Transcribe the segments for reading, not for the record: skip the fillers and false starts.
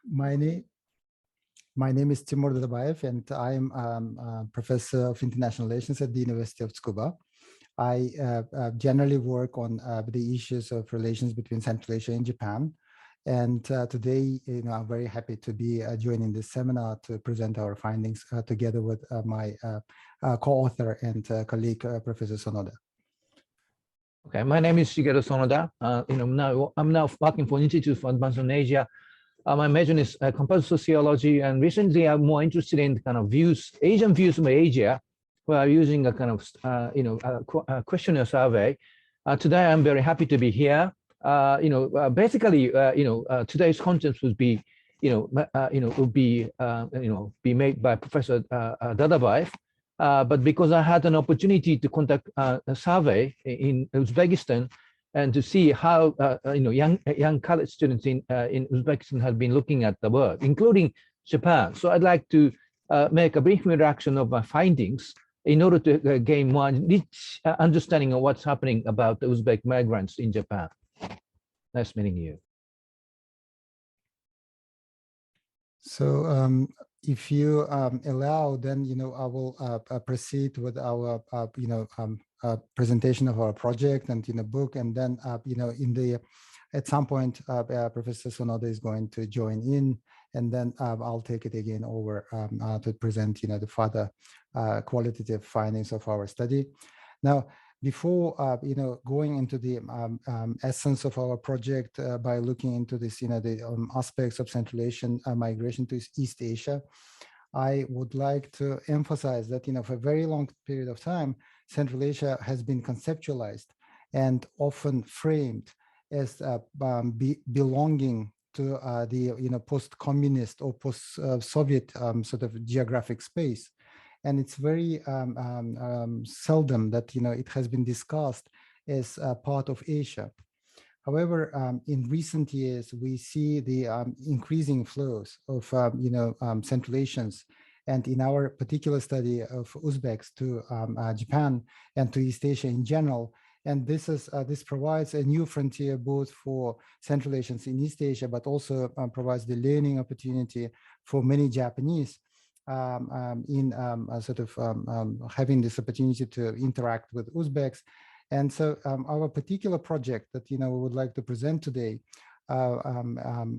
My name is Timur Dadabaev, and I'm a professor of international relations at the University of Tsukuba. I generally work on the issues of relations between Central Asia and Japan. And today, I'm very happy to be joining this seminar to present our findings together with my co-author and colleague, Professor Sonoda. Okay, my name is Shigeto Sonoda. I'm now working for Institute for Advanced in Asia. My major is comparative sociology, and recently I'm more interested in kind of Asian views of Asia, where I'm using a kind of questionnaire survey. Today I'm very happy to be here. Basically, today's content would be, be made by Professor Dadabaev. But because I had an opportunity to conduct a survey in Uzbekistan and to see how young college students in Uzbekistan have been looking at the world, including Japan. So I'd like to make a brief introduction of my findings in order to gain more rich understanding of what's happening about the Uzbek migrants in Japan. Nice meeting you. So if you allow, then I will proceed with our presentation of our project and book, and then at some point Professor Sonoda is going to join in, and then I'll take it again over to present the further qualitative findings of our study. Now, before going into the essence of our project by looking into this, the aspects of Central Asian migration to East Asia, I would like to emphasize that for a very long period of time, Central Asia has been conceptualized and often framed as belonging to the post-communist or post-Soviet sort of geographic space. And it's very seldom that it has been discussed as part of Asia. However, in recent years, we see the increasing flows of Central Asians, and in our particular study of Uzbeks to Japan and to East Asia in general. And this provides a new frontier both for Central Asians in East Asia, but also provides the learning opportunity for many Japanese in having this opportunity to interact with Uzbeks. And so our particular project that we would like to present today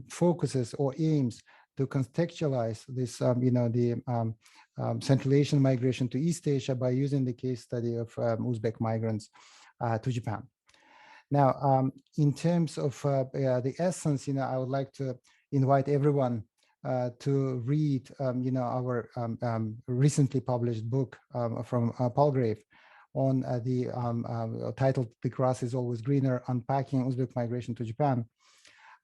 focuses or aims to contextualize this Central Asian migration to East Asia by using the case study of Uzbek migrants to Japan. Now, in terms of the essence, I would like to invite everyone to read, our recently published book from Palgrave on the titled "The Grass is Always Greener: Unpacking Uzbek Migration to Japan."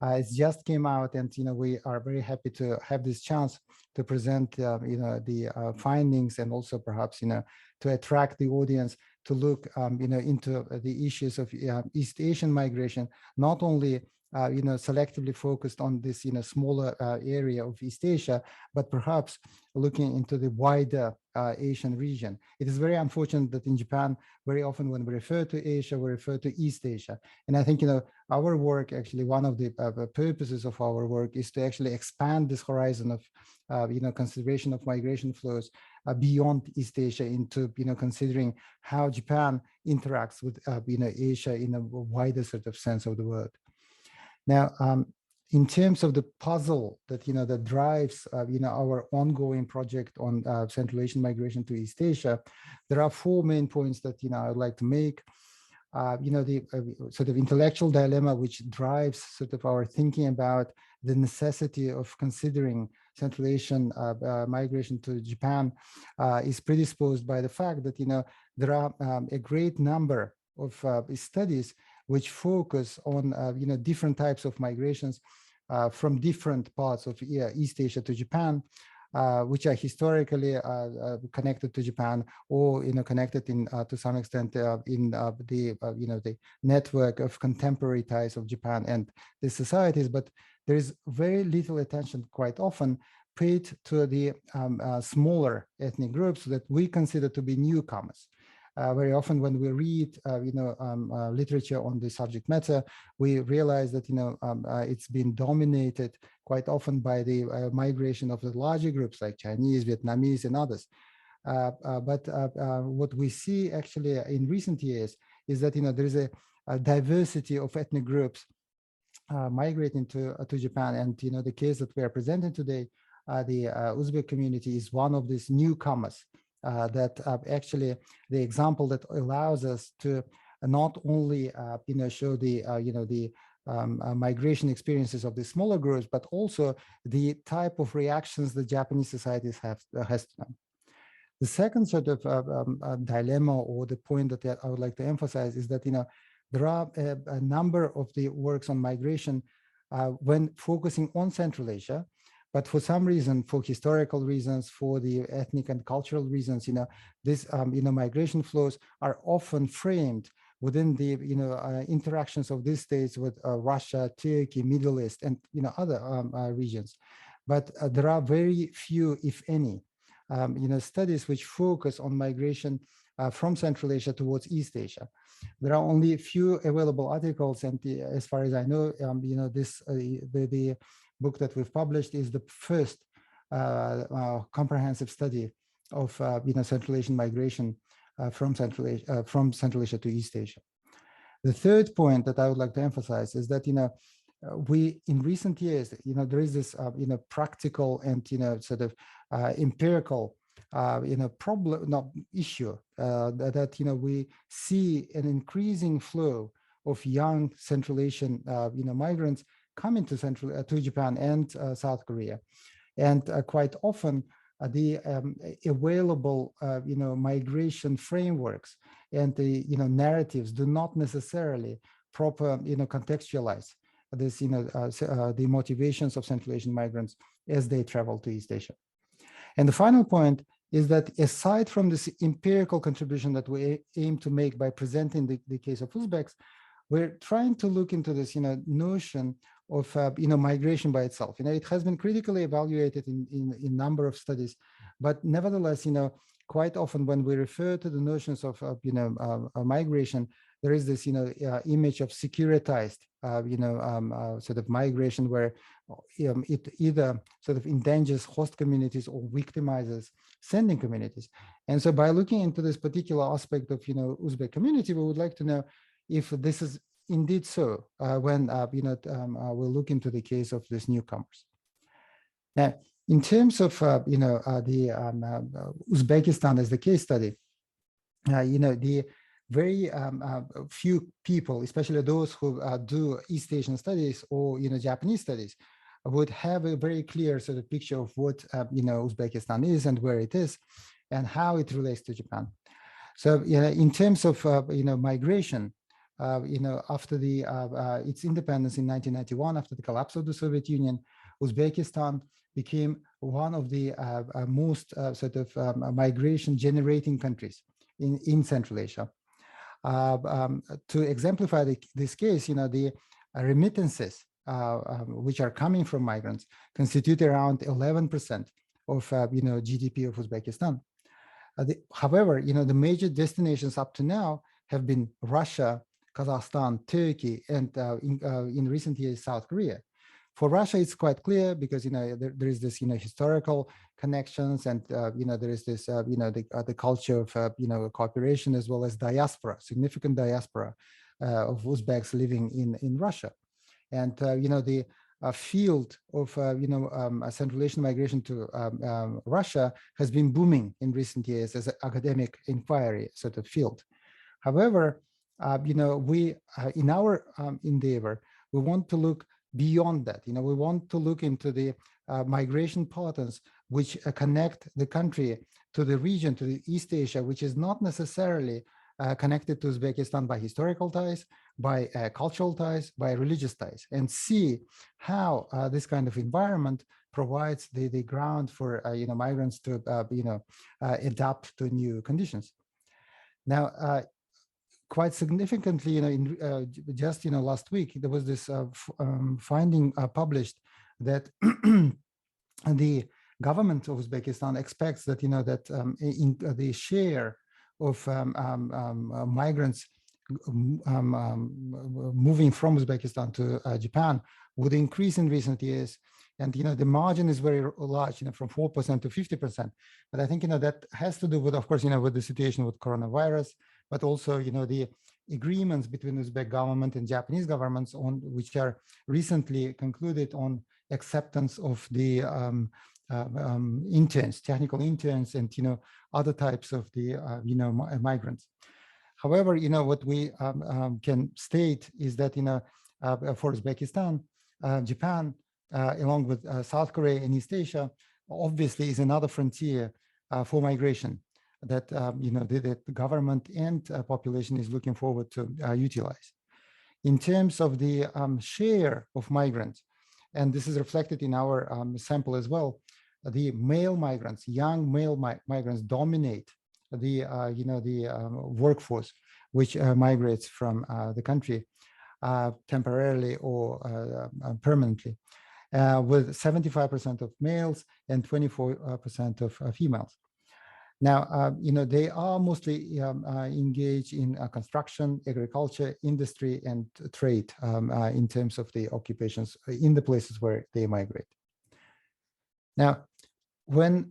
It's just came out, and we are very happy to have this chance to present, the findings, and also perhaps to attract the audience to look, into the issues of East Asian migration, not only selectively focused on this smaller area of East Asia, but perhaps looking into the wider Asian region. It is very unfortunate that in Japan, very often when we refer to Asia, we refer to East Asia. And I think our work, actually one of the purposes of our work is to actually expand this horizon of consideration of migration flows beyond East Asia into considering how Japan interacts with Asia in a wider sort of sense of the word. Now, in terms of the puzzle that that drives our ongoing project on Central Asian migration to East Asia, there are four main points that I would like to make. The sort of intellectual dilemma which drives sort of our thinking about the necessity of considering Central Asian migration to Japan is predisposed by the fact that there are a great number of studies which focus on different types of migrations from different parts of East Asia to Japan, which are historically connected to Japan, or connected to some extent in the network of contemporary ties of Japan and the societies. But there is very little attention, quite often, paid to the smaller ethnic groups that we consider to be newcomers. very often when we read, literature on the subject matter, we realize that, it's been dominated quite often by the migration of the larger groups like Chinese, Vietnamese, and others. But what we see actually in recent years is that, there is a diversity of ethnic groups migrating to Japan. And, the case that we are presenting today, the Uzbek community is one of these newcomers that actually the example that allows us to not only, show the, migration experiences of the smaller groups, but also the type of reactions the Japanese societies has to them. The second sort of dilemma, or the point that I would like to emphasize, is that, there are a number of the works on migration when focusing on Central Asia, but for some reason, for historical reasons, for the ethnic and cultural reasons, this, migration flows are often framed within the, interactions of these states with Russia, Turkey, Middle East, and, other regions. But there are very few, if any, studies which focus on migration from Central Asia towards East Asia. There are only a few available articles, and as far as I know, this the book that we've published is the first comprehensive study of Central Asian migration from Central Asia to East Asia. The third point that I would like to emphasize is that we in recent years, there is this practical and sort of empirical issue that we see an increasing flow of young Central Asian migrants coming to Japan and South Korea, and quite often the available migration frameworks and the narratives do not necessarily proper contextualize this the motivations of Central Asian migrants as they travel to East Asia. And the final point is that aside from this empirical contribution that we aim to make by presenting the case of Uzbeks, we're trying to look into this notion of migration by itself. It has been critically evaluated in a number of studies, but nevertheless, quite often when we refer to the notions of migration, there is this image of securitized sort of migration where it either sort of endangers host communities or victimizes sending communities. And so by looking into this particular aspect of Uzbek community, we would like to know if this is indeed so when we'll look into the case of these newcomers. Now, in terms of Uzbekistan as the case study, the very few people, especially those who do East Asian studies or Japanese studies, would have a very clear sort of picture of what Uzbekistan is and where it is and how it relates to Japan. So in terms of migration, after its independence in 1991, after the collapse of the Soviet Union, Uzbekistan became one of the most sort of migration-generating countries in Central Asia. To exemplify this case, the remittances which are coming from migrants constitute around 11% of GDP of Uzbekistan. However, the major destinations up to now have been Russia, Kazakhstan, Turkey, and in recent years, South Korea. For Russia, it's quite clear because there is this historical connections, and there is this the culture of cooperation, as well as diaspora, significant diaspora of Uzbeks living in Russia, and the field of Central Asian migration to Russia has been booming in recent years as an academic inquiry sort of field. However, we in our endeavor, we want to look beyond that. We want to look into the migration patterns which connect the country to the region, to the East Asia, which is not necessarily connected to Uzbekistan by historical ties, by cultural ties, by religious ties, and see how this kind of environment provides the ground for migrants to adapt to new conditions. Now, quite significantly, just last week there was this finding published that the government of Uzbekistan expects that that in the share of migrants moving from Uzbekistan to Japan would increase in recent years. And, the margin is very large, from 4% to 50%. But I think, that has to do with, of course, with the situation with coronavirus, but also, the agreements between Uzbek government and Japanese governments on which are recently concluded on acceptance of the interns, technical interns, and, other types of the, migrants. However, what we can state is that, for Uzbekistan, Japan, along with South Korea and East Asia, obviously is another frontier for migration that, the government and population is looking forward to utilize. In terms of the share of migrants, and this is reflected in our sample as well, the male migrants, young male migrants dominate the, workforce, which migrates from the country temporarily or permanently, with 75% of males and 24% of females. Now, they are mostly engaged in construction, agriculture, industry, and trade in terms of the occupations in the places where they migrate. Now, when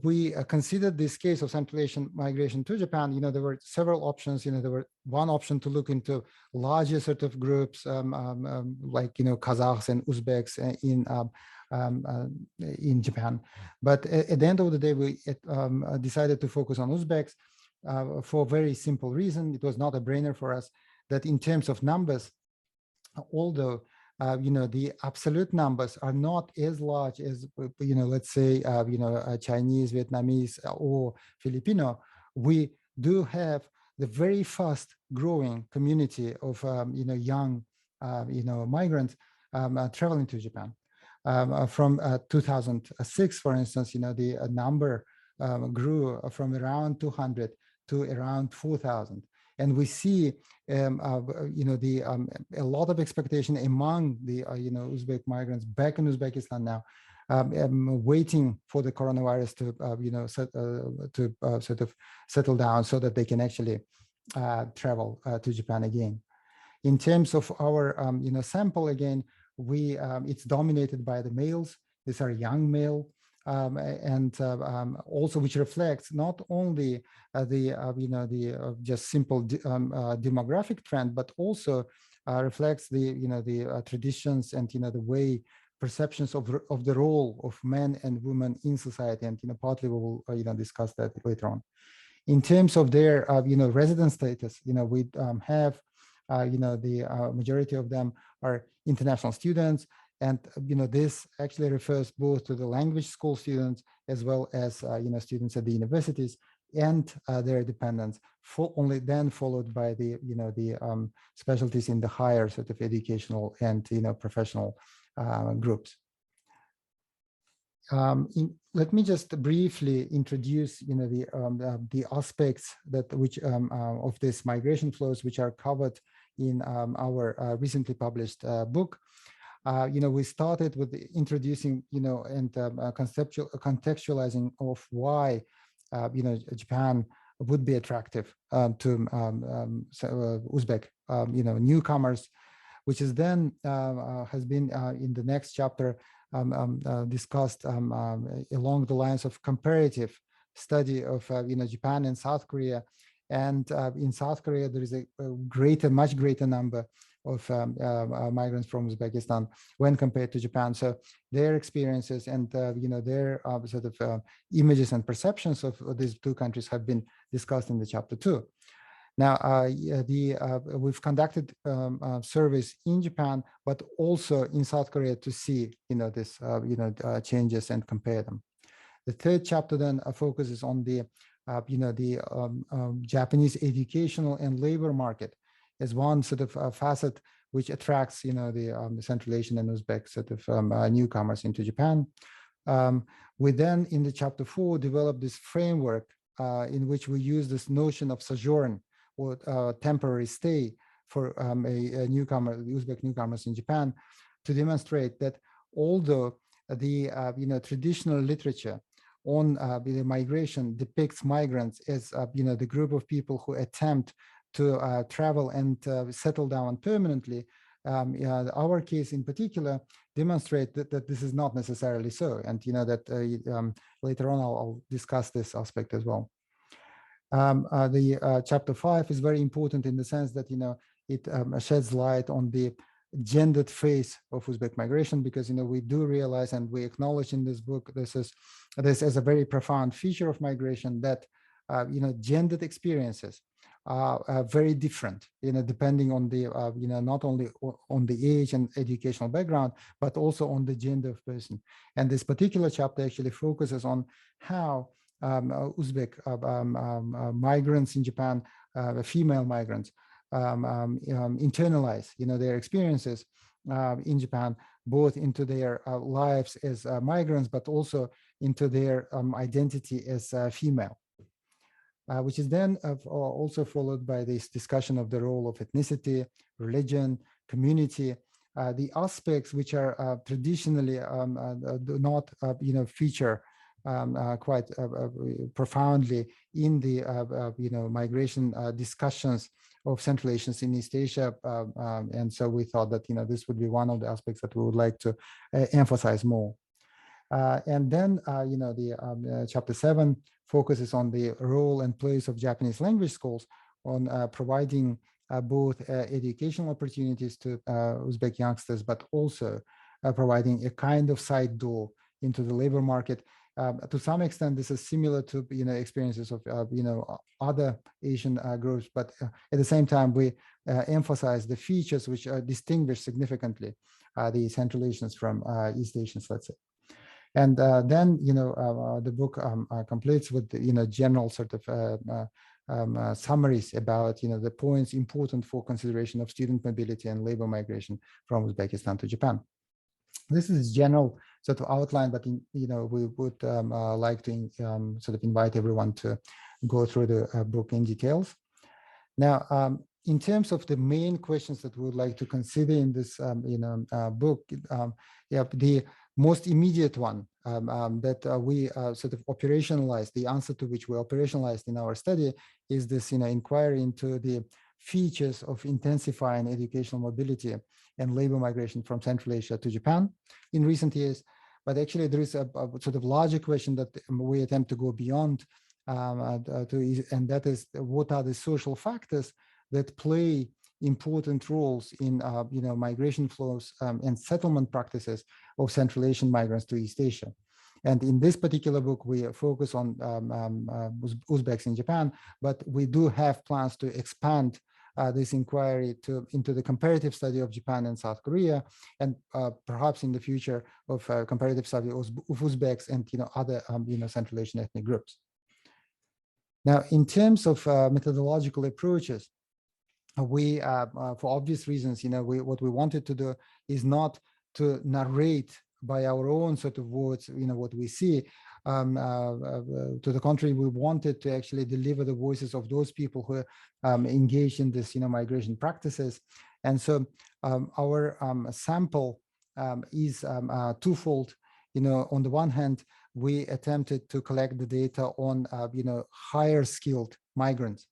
we considered this case of Central Asian migration to Japan, there were several options. There were one option to look into larger sort of groups like, Kazakhs and Uzbeks in Japan. But at the end of the day, we decided to focus on Uzbeks for a very simple reason. It was not a brainer for us that in terms of numbers, although the absolute numbers are not as large as, let's say, Chinese, Vietnamese, or Filipino, we do have the very fast growing community of, young, migrants traveling to Japan. From 2006, for instance, the number grew from around 200 to around 4,000. And we see, a lot of expectation among the, Uzbek migrants back in Uzbekistan now, waiting for the coronavirus to, sort of settle down so that they can actually travel to Japan again. In terms of our, sample again, it's dominated by the males. These are young male. And also which reflects not only the just simple demographic trend, but also reflects the traditions and the way perceptions of the role of men and women in society, and partly we will discuss that later on. In terms of their resident status, we have the majority of them are international students. And this actually refers both to the language school students as well as students at the universities and their dependents. Only then followed by the the specialties in the higher sort of educational and professional groups. Let me just briefly introduce the aspects that of this migration flows which are covered in our recently published book. We started with introducing, and contextualizing of why, Japan would be attractive to Uzbek, newcomers, which is then has been in the next chapter discussed along the lines of comparative study of, Japan and South Korea. And in South Korea, there is a much greater number of migrants from Uzbekistan when compared to Japan. So their experiences and their sort of images and perceptions of these two countries have been discussed in the chapter 2. Now, we've conducted surveys in Japan, but also in South Korea to see this changes and compare them. The third chapter then focuses on the Japanese educational and labor market as one sort of facet which attracts, the Central Asian and Uzbek sort of newcomers into Japan. We then, in the chapter 4, developed this framework in which we use this notion of sojourn or temporary stay for a newcomer, the Uzbek newcomers in Japan, to demonstrate that although the traditional literature on the migration depicts migrants as the group of people who attempt to travel and settle down permanently. Our case in particular demonstrate that this is not necessarily so, and that later on I'll discuss this aspect as well. The chapter 5 is very important in the sense that it sheds light on the gendered phase of Uzbek migration, because we do realize and we acknowledge in this book this is a very profound feature of migration, that gendered experiences are very different, depending on the not only on the age and educational background, but also on the gender of person. And this particular chapter actually focuses on how Uzbek migrants in Japan, female migrants, internalize their experiences in Japan, both into their lives as migrants, but also into their identity as female. Which is then also followed by this discussion of the role of ethnicity, religion, community, the aspects which are traditionally do not feature quite profoundly in the migration discussions of Central Asians in East Asia, and so we thought that this would be one of the aspects that we would like to emphasize more. And then the chapter 7 focuses on the role and place of Japanese language schools on providing both educational opportunities to Uzbek youngsters, but also providing a kind of side door into the labor market. To some extent, this is similar to experiences of other Asian groups, but at the same time, we emphasize the features which distinguish significantly the Central Asians from East Asians, let's say. And then, the book completes with general sort of summaries about the points important for consideration of student mobility and labor migration from Uzbekistan to Japan. This is general sort of outline, but we would like to sort of invite everyone to go through the book in details. Now, in terms of the main questions that we would like to consider in this book, the most immediate one that we sort of operationalized, the answer to which we operationalized in our study, is this inquiry into the features of intensifying educational mobility and labor migration from Central Asia to Japan in recent years. But actually, there is a sort of larger question that we attempt to go beyond, and that is, what are the social factors that play important roles in migration flows and settlement practices of Central Asian migrants to East Asia. And in this particular book, we focus on Uzbeks in Japan, but we do have plans to expand this inquiry into the comparative study of Japan and South Korea, and perhaps in the future of comparative study of Uzbeks and other Central Asian ethnic groups. Now, in terms of methodological approaches, we, for obvious reasons, what we wanted to do is not to narrate by our own sort of words, what we see. To the contrary, we wanted to actually deliver the voices of those people who engage in this, migration practices. And so our sample is twofold. On the one hand, we attempted to collect the data on, higher skilled migrants,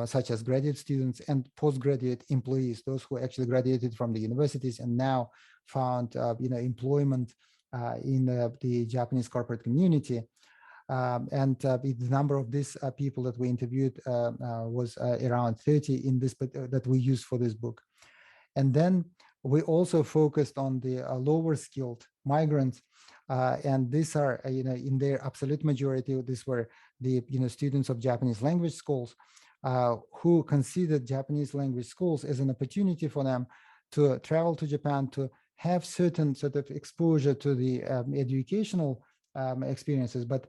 such as graduate students and postgraduate employees, those who actually graduated from the universities and now found employment in the Japanese corporate community. And the number of these people that we interviewed was around 30 in this, that we used for this book. And then we also focused on the lower skilled migrants, and these are, in their absolute majority, these were the students of Japanese language schools, who considered Japanese language schools as an opportunity for them to travel to Japan, to have certain sort of exposure to the educational experiences, but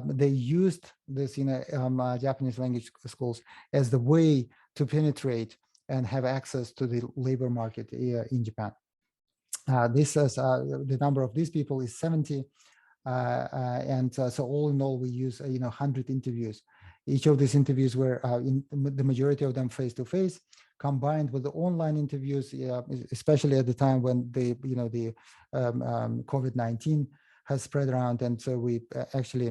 they used this Japanese language schools as the way to penetrate and have access to the labor market in Japan. This is the number of these people is 70, and so all in all, we use 100 interviews. Each of these interviews were, in the majority of them, face-to-face, combined with the online interviews, especially at the time when the COVID-19 has spread around, and so we actually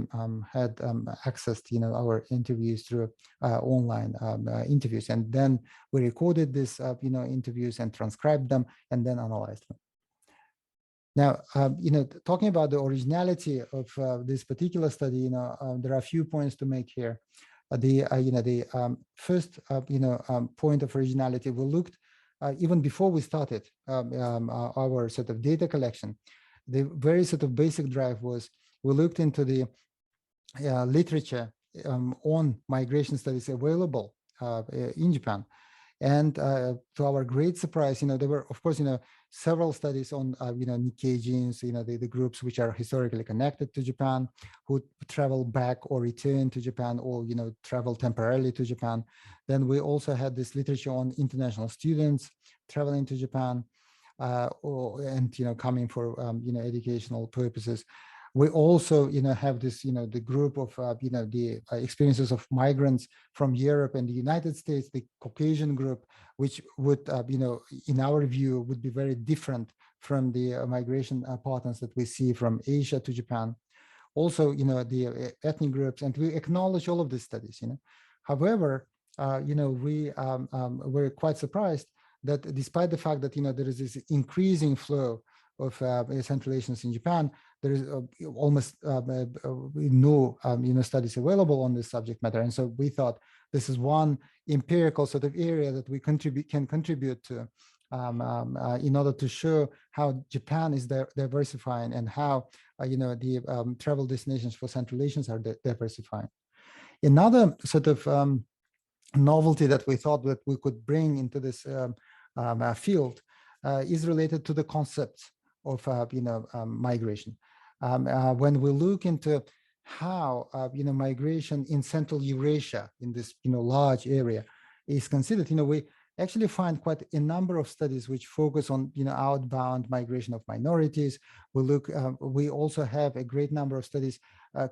had accessed, our interviews through online interviews, and then we recorded this, interviews and transcribed them, and then analyzed them. Now, talking about the originality of this particular study, there are a few points to make here. The first, point of originality, we looked even before we started our sort of data collection. The very sort of basic drive was we looked into the literature on migration studies available in Japan. And to our great surprise, there were, of course, several studies on, Nikkei genes, the groups which are historically connected to Japan, who travel back or return to Japan, or, travel temporarily to Japan. Then we also had this literature on international students traveling to Japan, and, coming for, educational purposes. We also, have this, the group of, the experiences of migrants from Europe and the United States, the Caucasian group, which would, in our view, would be very different from the migration patterns that we see from Asia to Japan. Also, the ethnic groups, and we acknowledge all of these studies. However, we were quite surprised that despite the fact that, there is this increasing flow of Central Asians in Japan, there is almost no studies available on this subject matter. And so we thought this is one empirical sort of area that we can contribute to in order to show how Japan is diversifying, and how the travel destinations for Central Asians are diversifying. Another sort of novelty that we thought that we could bring into this field is related to the concepts of migration. When we look into how migration in Central Eurasia, in this large area, is considered, we actually find quite a number of studies which focus on outbound migration of minorities. We also have a great number of studies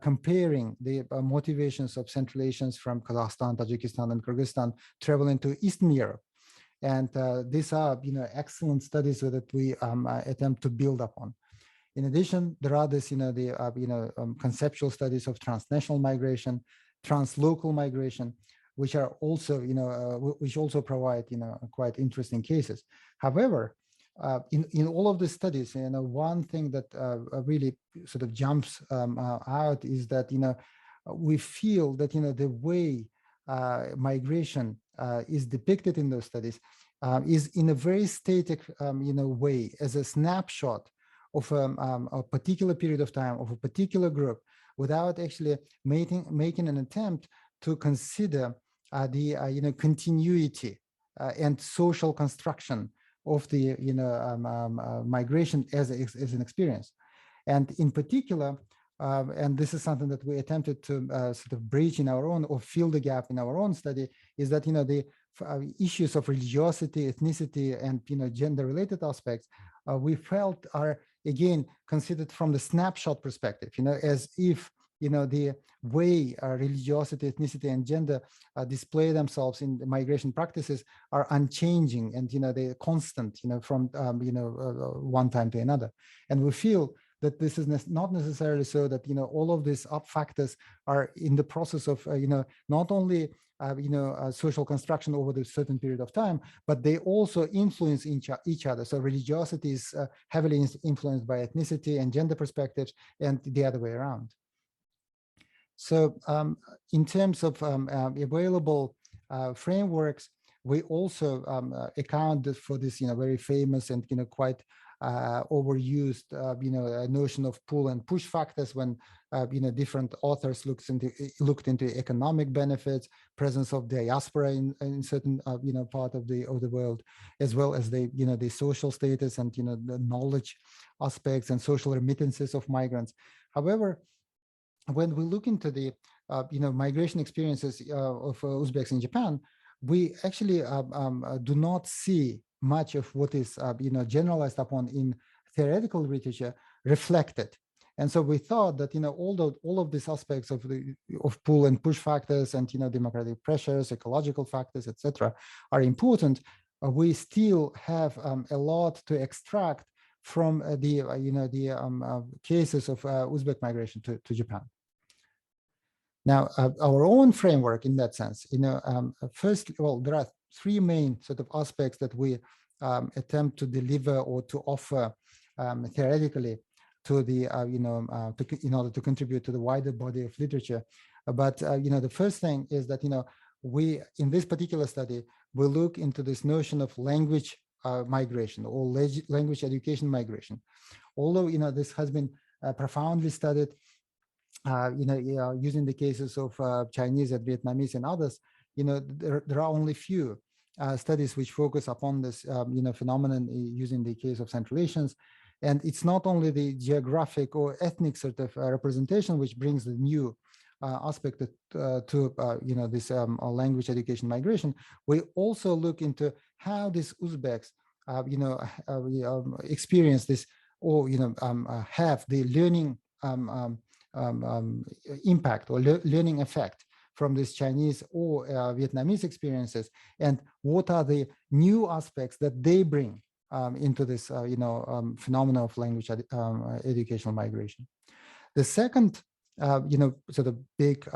comparing the motivations of Central Asians from Kazakhstan, Tajikistan, and Kyrgyzstan traveling to Eastern Europe. And these are excellent studies that we attempt to build upon. In addition, there are this conceptual studies of transnational migration, translocal migration, which are also which also provide quite interesting cases. However, in all of the studies, one thing that really sort of jumps out is that we feel that the way migration is depicted in those studies is in a very static way, as a snapshot of a particular period of time, of a particular group, without actually making an attempt to consider the continuity and social construction of the migration as an experience. And in particular, and this is something that we attempted to sort of bridge in our own, or fill the gap in our own study, is that the issues of religiosity, ethnicity, and gender-related aspects we felt are again considered from the snapshot perspective, as if the way religiosity, ethnicity, and gender display themselves in the migration practices are unchanging, and they're constant from one time to another. And we feel that this is not necessarily so, that all of these up factors are in the process of not only social construction over the certain period of time, but they also influence each other. So religiosity is heavily influenced by ethnicity and gender perspectives, and the other way around. So in terms of available frameworks, we also accounted for this very famous and quite overused notion of pull and push factors, when different authors looked into economic benefits, presence of diaspora in certain part of the world, as well as the social status and the knowledge aspects and social remittances of migrants. However, when we look into the migration experiences of Uzbeks in Japan, we actually do not see much of what is generalized upon in theoretical literature reflected. And so we thought that although all of these aspects of pull and push factors and democratic pressures, ecological factors, etc., are important, we still have a lot to extract from the cases of Uzbek migration to Japan. Now, our own framework in that sense, first, well, there are three main sort of aspects that we attempt to deliver or to offer theoretically to the, in order to contribute to the wider body of literature. But, the first thing is that, we, in this particular study, we look into this notion of language migration or language education migration. Although, this has been profoundly studied, using the cases of Chinese and Vietnamese and others, there are only few studies which focus upon this, phenomenon using the case of Central Asians. And it's not only the geographic or ethnic sort of representation which brings the new aspect to this language education migration. We also look into how these Uzbeks, experience this or have the learning impact or learning effect from this Chinese or Vietnamese experiences, and what are the new aspects that they bring into this phenomena of language educational migration. The second sort of big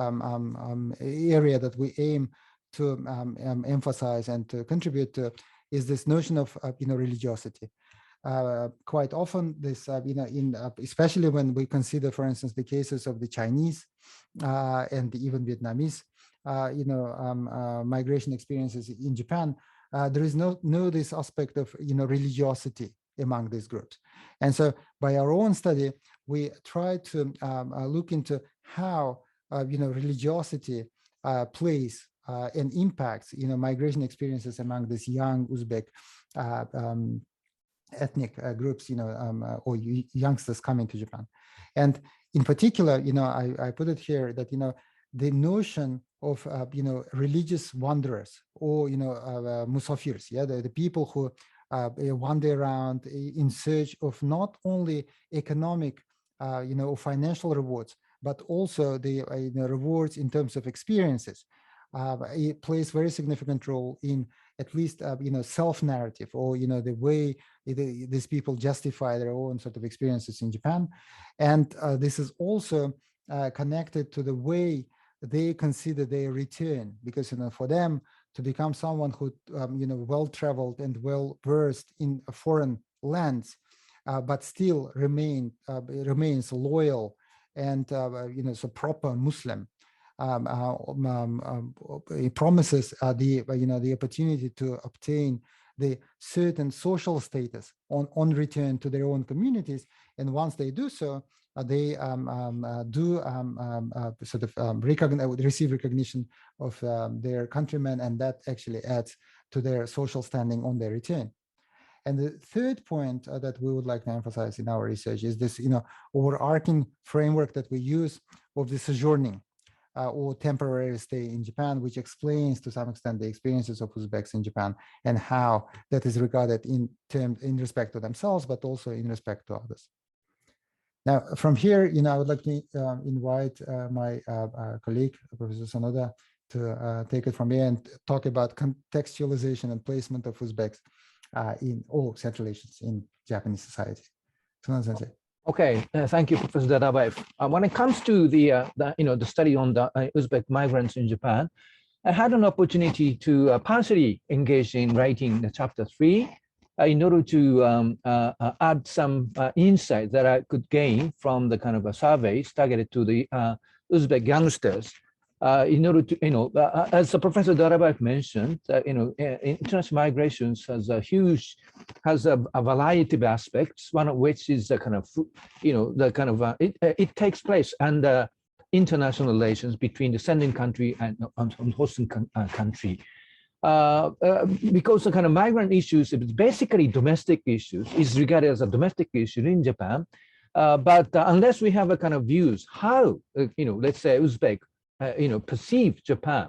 area that we aim to emphasize and to contribute to is this notion of religiosity. Quite often this, especially when we consider, for instance, the cases of the Chinese and even Vietnamese, migration experiences in Japan, there is no this aspect of, religiosity among these groups. And so by our own study, we try to look into how, religiosity plays and impacts, migration experiences among these young Uzbek ethnic groups, or youngsters coming to Japan. And in particular, I put it here that, the notion of, religious wanderers or, musafirs, the people who wander around in search of not only economic, or financial rewards, but also the rewards in terms of experiences. It plays very significant role in at least self-narrative or the way these people justify their own sort of experiences in Japan, and this is also connected to the way they consider their return, because for them to become someone who well-traveled and well-versed in foreign lands, but still remains loyal and so proper Muslim. It promises the opportunity to obtain the certain social status on return to their own communities, and once they do so, they receive recognition of their countrymen, and that actually adds to their social standing on their return. And the third point that we would like to emphasize in our research is this, overarching framework that we use of the sojourning or temporary stay in Japan, which explains to some extent the experiences of Uzbeks in Japan and how that is regarded in respect to themselves, but also in respect to others. Now, from here, I would like to invite my colleague, Professor Sonoda, to take it from here and talk about contextualization and placement of Uzbeks in all Central Asians in Japanese society. Sonoda Sensei. Okay, thank you, Professor Dadabaev. When it comes to the study on the Uzbek migrants in Japan, I had an opportunity to partially engage in writing the chapter 3 in order to add some insight that I could gain from the kind of surveys targeted to the Uzbek youngsters. In order to, as Professor Dadabaev mentioned, international migrations has a variety of aspects. One of which is the kind of, it takes place under international relations between the sending country and hosting country. Because the kind of migrant issues, it's basically domestic issues, is regarded as a domestic issue in Japan. But unless we have a kind of views how, let's say Uzbek, perceive Japan,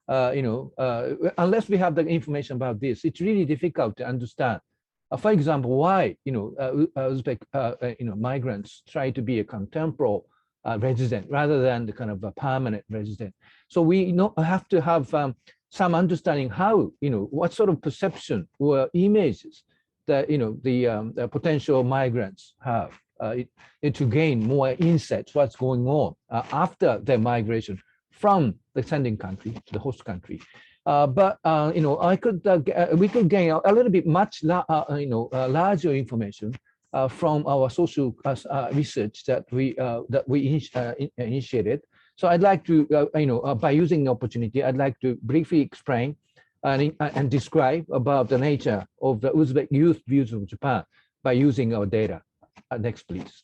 unless we have the information about this, it's really difficult to understand. For example, why Uzbek migrants try to be a temporal resident rather than the kind of a permanent resident. So we have to have some understanding how what sort of perception or images the potential migrants have to gain more insights what's going on after their migration from the sending country to the host country. But we could gain a little bit much larger information from our social research that we initiated. So I'd like to by using the opportunity, I'd like to briefly explain and describe about the nature of the Uzbek youth views of Japan by using our data. Next, please.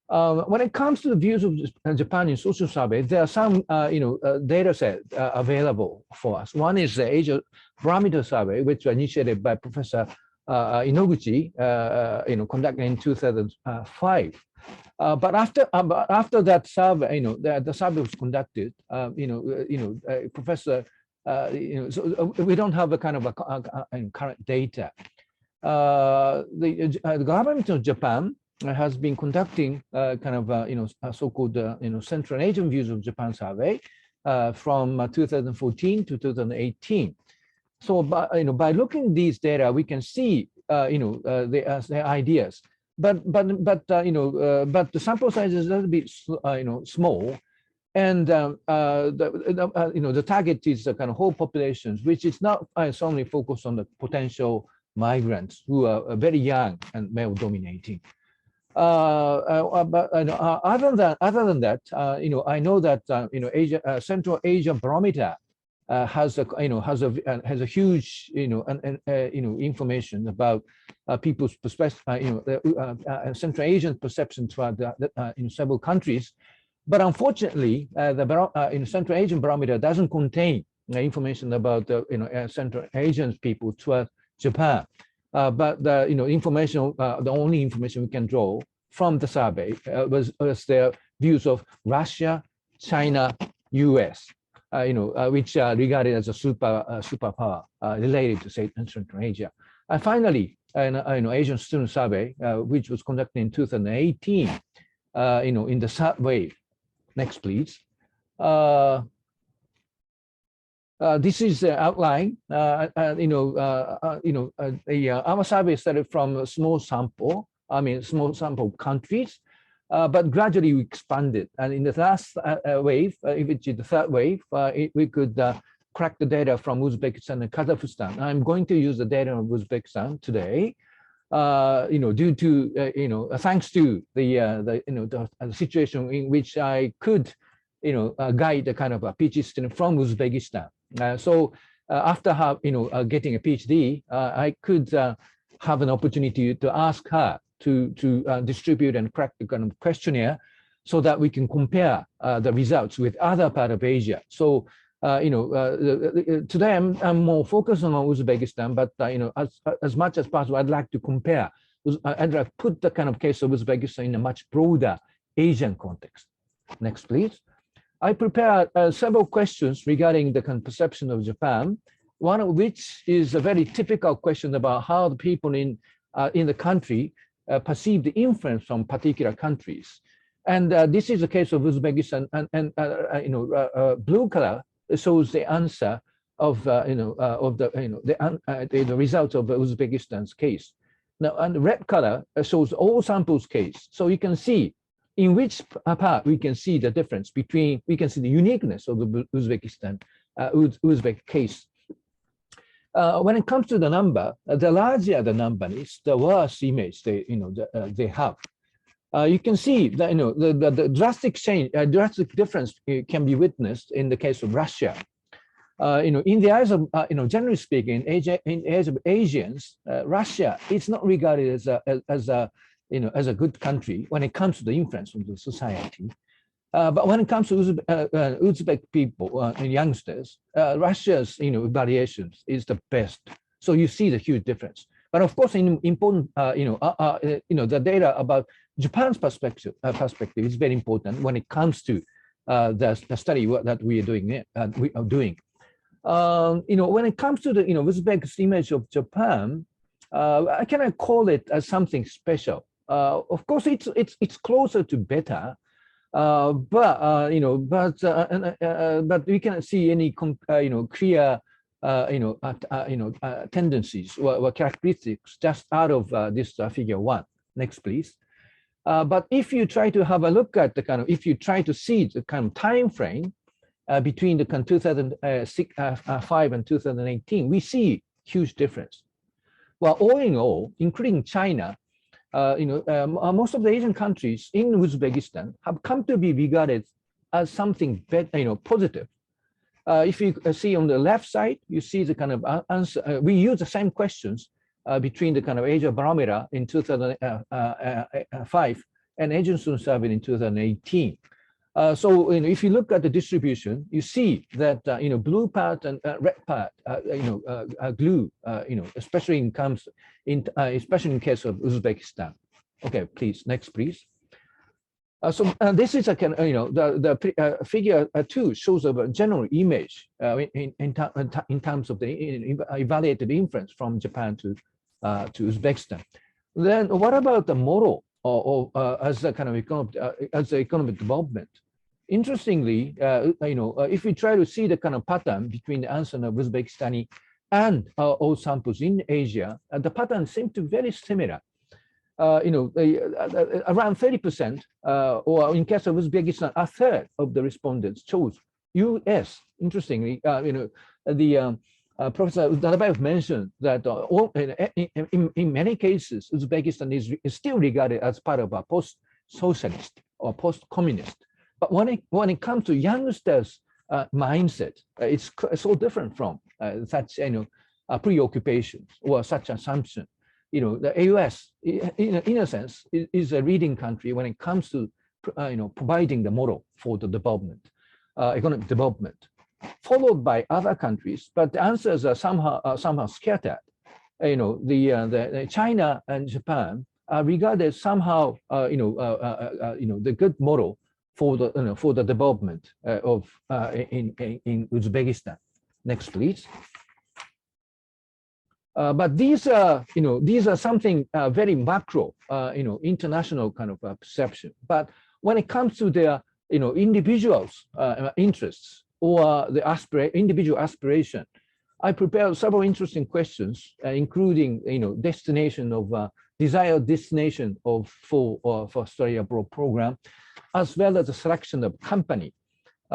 When it comes to the views of Japan in social survey, there are some data sets available for us. One is the Asia Barometer survey, which was initiated by Professor Inoguchi, conducted in 2005. But after that survey, the survey was conducted, Professor, so we don't have a kind of current data. The government of Japan has been conducting so-called Central Asian views of Japan survey from 2014 to 2018. So by looking at these data, we can see the ideas. But the sample size is a little bit small, and the target is the kind of whole populations, which is not solely focused on the potential migrants who are very young and male dominating. But other than that, I know that Central Asia Barometer has a huge information about people's perspective, Central Asian perception toward in several countries. But unfortunately, the Central Asian Barometer doesn't contain information about Central Asian people toward Japan. But the information, the only information we can draw from the survey was their views of Russia, China, US, which are regarded as a superpower related to Central Asia. And finally, Asian student survey, which was conducted in 2018, in the third wave. Next, please. This is the outline. Our survey started from a small sample countries, but gradually we expanded. And in the last wave, which is the third wave, we could crack the data from Uzbekistan and Kazakhstan. I'm going to use the data of Uzbekistan today, due to thanks to the situation in which I could guide a kind of a PhD student from Uzbekistan. So after getting a PhD, I could have an opportunity to ask her to distribute and crack the kind of questionnaire so that we can compare the results with other part of Asia. So today I'm more focused on Uzbekistan, but as much as possible, I'd like to compare. I'd like to put the kind of case of Uzbekistan in a much broader Asian context. Next, please. I prepared several questions regarding the perception of Japan, one of which is a very typical question about how the people in the country perceive the influence from particular countries. And this is the case of Uzbekistan, and blue color shows the answer of the results of Uzbekistan's case. Now, and the red color shows all samples case. So you can see in which part we can see the difference between, we can see the uniqueness of the Uzbekistan, Uzbek case. When it comes to the number, the larger the number is, the worse image they have. You can see that the drastic change, drastic difference can be witnessed in the case of Russia. In the eyes of generally speaking, in the eyes of Asians, Russia is not regarded as a good country when it comes to the influence of the society. But when it comes to Uzbek people and youngsters, Russia's evaluations is the best. So you see the huge difference. But of course, important the data about Japan's perspective is very important when it comes to the study that we are doing. When it comes to the Uzbek's image of Japan, I cannot call it as something special. Of course, it's closer to better, but we cannot see any clear tendencies or characteristics just out of this figure 1. Next, please. But if you try to have a look at the if you try to see the time frame between the 2005 and 2018, we see huge difference. Well, all in all, including China, most of the Asian countries in Uzbekistan have come to be regarded as something positive. If you see on the left side, you see the answer. We use the same questions between the Asia Barometer in 2005 and Asian Student Survey in 2018. So if you look at the distribution, you see that blue part and red part, glue, especially in especially in case of Uzbekistan. Okay, please, next, please. So this is a the figure 2 shows a general image in terms of the evaluated inference from Japan to Uzbekistan. Then what about the model or as a economic development? Interestingly, if we try to see the pattern between the answer of Uzbekistani and all samples in Asia, the pattern seems to be very similar. Around 30%, or in case of Uzbekistan, a third of the respondents chose U.S. Interestingly, Professor Dadabaev mentioned that in many cases, Uzbekistan is still regarded as part of a post-socialist or post-communist. But when it comes to youngsters' mindset, it's so different from such preoccupations or such assumption. The U.S. in a sense is a leading country when it comes to providing the model for the development, economic development, followed by other countries. But the answers are somehow scattered. The China and Japan are regarded somehow the good model for the development of in Uzbekistan. Next, please. But these are something very macro, international perception. But when it comes to their, individuals' interests or the individual aspiration, I prepared several interesting questions, including, destination of desired destination for study abroad program, as well as the selection of company.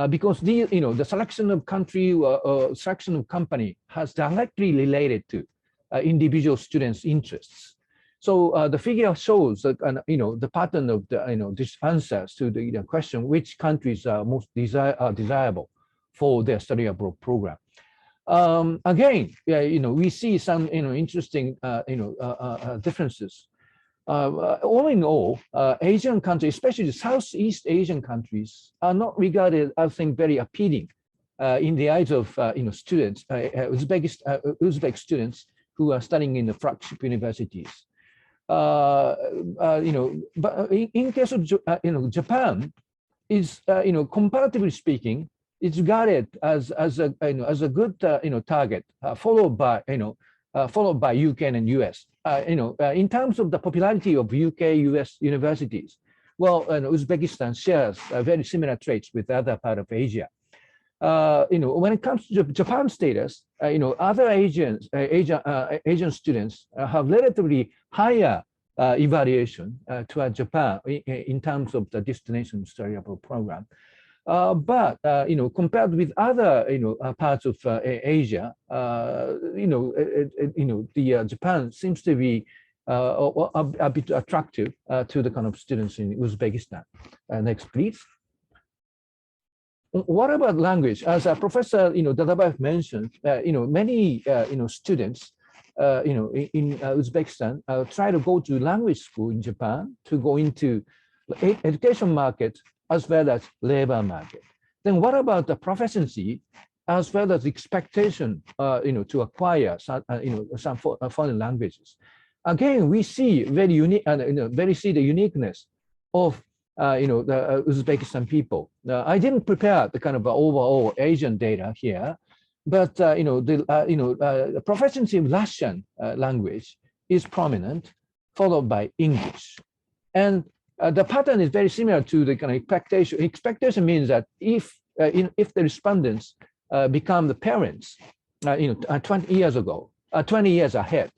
Because the selection of country or selection of company has directly related to individual students' interests. So the figure shows that the pattern of the these answers to the question which countries are most desirable for their study abroad program. Again, we see some interesting differences. All in all, Asian countries, especially Southeast Asian countries, are not regarded, I think, very appealing in the eyes of students, Uzbek students who are studying in the flagship universities. But in case of Japan, is comparatively speaking, it's regarded as a good target, followed by UK and US. In terms of the popularity of UK, US universities, well, Uzbekistan shares very similar traits with other part of Asia. When it comes to Japan status, other Asian students have relatively higher evaluation to Japan in terms of the destination study abroad program. But compared with other parts of Asia, Japan seems to be a bit attractive to the students in Uzbekistan. Next, please. What about language? As Professor Dadabaev mentioned, many students in Uzbekistan try to go to language school in Japan to go into education market as well as labor market. Then what about the proficiency as well as expectation to acquire some foreign languages? Again, we see very unique see the uniqueness of the Uzbekistan people. I didn't prepare the overall Asian data here, but the proficiency of Russian language is prominent, followed by English, and the pattern is very similar to the expectation. Expectation means that if the respondents become the parents, 20 years ago, 20 years ahead,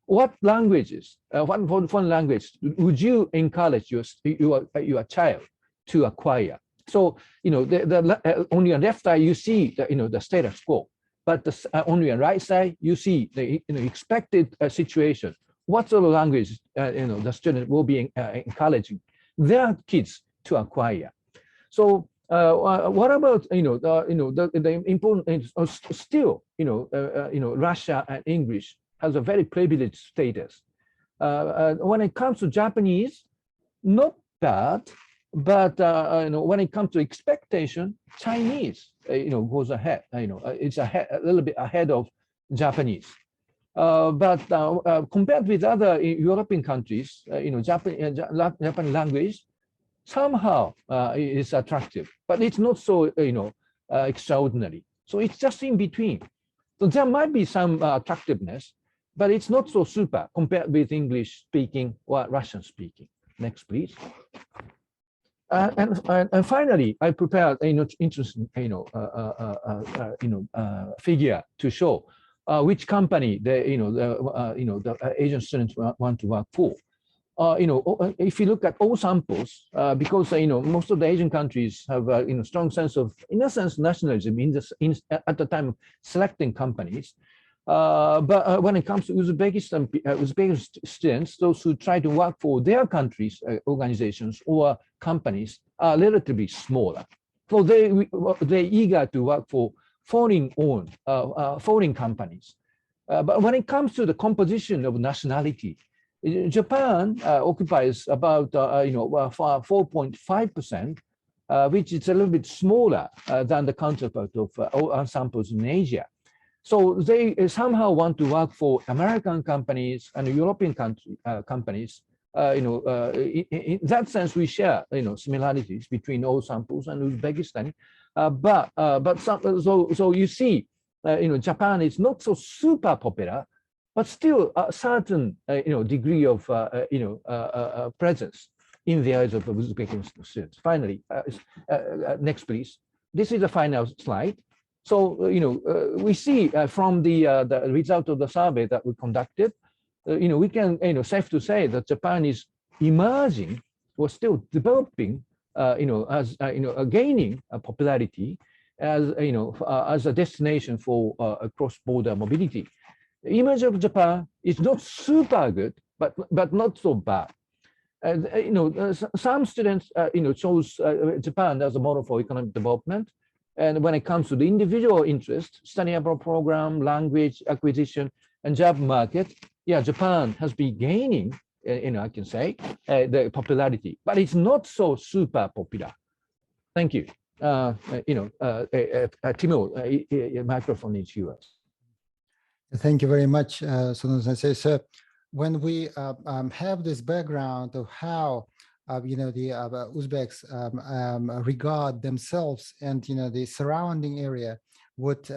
what languages, what foreign language would you encourage your child to acquire? So, on your left side, you see the status quo, but on your right side, you see the expected situation. What sort of language the student will be encouraging their kids to acquire? So, what about the important still Russia and English has a very privileged status. When it comes to Japanese, not bad, but when it comes to expectation, Chinese goes ahead. It's ahead, a little bit ahead of Japanese. But compared with other European countries, Japanese language somehow is attractive, but it's not so extraordinary. So it's just in between. So there might be some attractiveness, but it's not so super compared with English speaking or Russian speaking. Next, please. And finally, I prepared an interesting figure to show which company the Asian students want to work for. If you look at all samples, because most of the Asian countries have a strong sense of, in a sense, nationalism at the time of selecting companies. But when it comes to Uzbekistan students, those who try to work for their countries' organizations or companies are relatively smaller. So they're eager to work for foreign-owned, foreign companies. But when it comes to the composition of nationality, Japan occupies about 4.5%, which is a little bit smaller than the counterpart of all samples in Asia. So they somehow want to work for American companies and European companies. In that sense, we share similarities between all samples and Uzbekistan. So you see, Japan is not so super popular, but still a certain degree of presence in the eyes of Uzbekistan students. Finally, next please. This is the final slide. So we see from the result of the survey that we conducted, we can safe to say that Japan is emerging or still developing, as gaining popularity as a destination for cross-border mobility. The image of Japan is not super good, but not so bad. Some students chose Japan as a model for economic development. And when it comes to the individual interest, study abroad program, language acquisition, and job market, yeah, Japan has been gaining, I can say, the popularity, but it's not so super popular. Thank you. Timur, microphone is yours. Thank you very much, Sonoda. So when we have this background of how the Uzbeks regard themselves and the surrounding area, what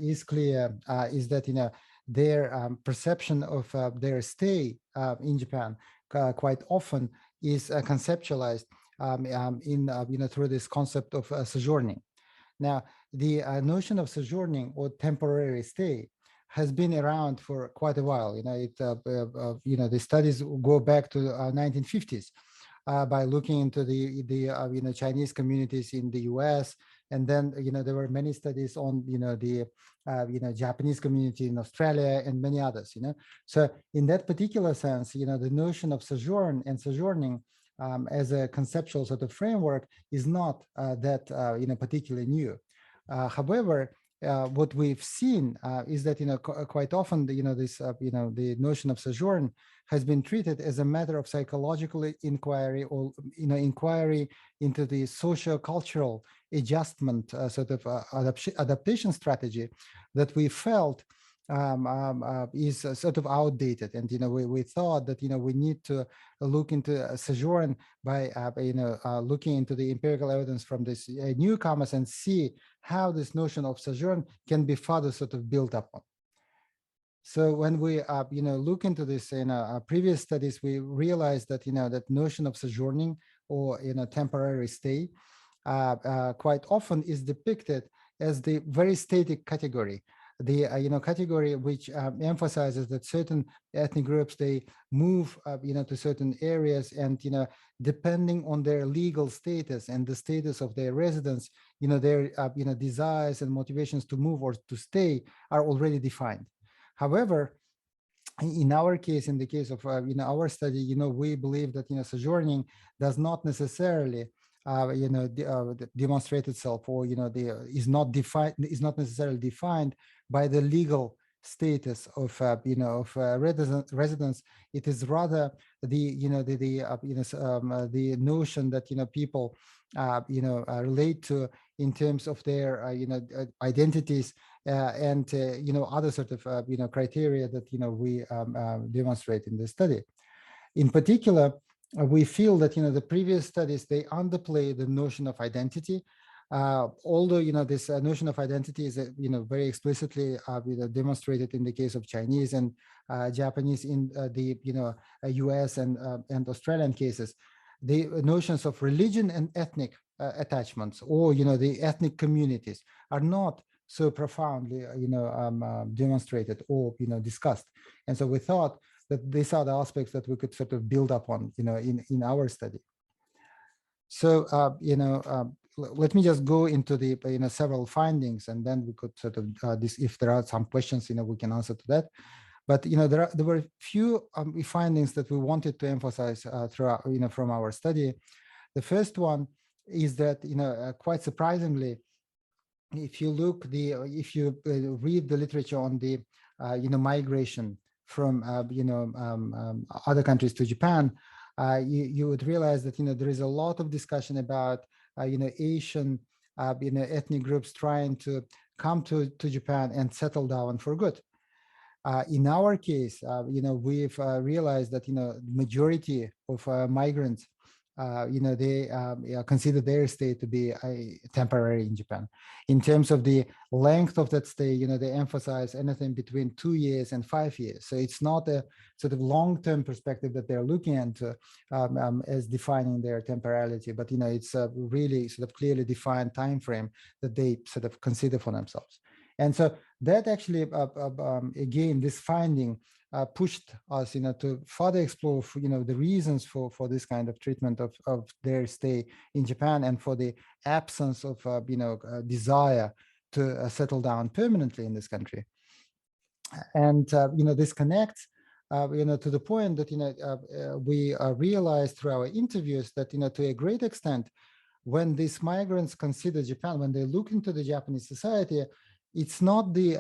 is clear is that their perception of their stay in Japan quite often is conceptualized through this concept of sojourning. Now, the notion of sojourning or temporary stay has been around for quite a while. The studies go back to 1950s. By looking into the Chinese communities in the U.S., and then there were many studies on the Japanese community in Australia and many others. So in that particular sense, the notion of sojourn and sojourning as a conceptual sort of framework is not that particularly new. However, what we've seen is that quite often the notion of sojourn has been treated as a matter of psychological inquiry or inquiry into the socio-cultural adjustment sort of adaptation strategy that we felt is sort of outdated. And we thought that we need to look into sojourn by looking into the empirical evidence from this newcomers and see how this notion of sojourn can be further sort of built upon. So when we look into this in previous studies, we realized that that notion of sojourning or temporary stay quite often is depicted as the very static category the category which emphasizes that certain ethnic groups, they move to certain areas, and depending on their legal status and the status of their residence, their desires and motivations to move or to stay are already defined. However, in our case, in the case of our study, we believe that sojourning does not necessarily demonstrate itself, or is not necessarily defined by the legal status of residence. It is rather the the notion that people relate to in terms of their identities, and other sort of criteria that we demonstrate in the study. In particular, we feel that the previous studies, they underplay the notion of identity, although this notion of identity is very explicitly demonstrated in the case of Chinese and Japanese in the US and Australian cases. The notions of religion and ethnic attachments, or the ethnic communities, are not so profoundly demonstrated or discussed. And so we thought that these are the aspects that we could sort of build up on in our study. So let me just go into the several findings, and then we could sort of if there are some questions we can answer to that. But there were a few findings that we wanted to emphasize throughout from our study. The first one is that quite surprisingly, if you read the literature on the migration from other countries to Japan, you would realize that there is a lot of discussion about Asian ethnic groups trying to come to Japan and settle down for good. In our case, we've realized that majority of migrants, they consider their stay to be temporary in Japan. In terms of the length of that stay, they emphasize anything between 2 years and 5 years. So it's not a sort of long-term perspective that they're looking at as defining their temporality, but it's a really sort of clearly defined time frame that they sort of consider for themselves. And so that actually, again, this finding pushed us, to further explore, the reasons for this kind of treatment of their stay in Japan, and for the absence of, desire to settle down permanently in this country. And this connects, to the point that we realized through our interviews that to a great extent, when these migrants consider Japan, when they look into the Japanese society, it's not the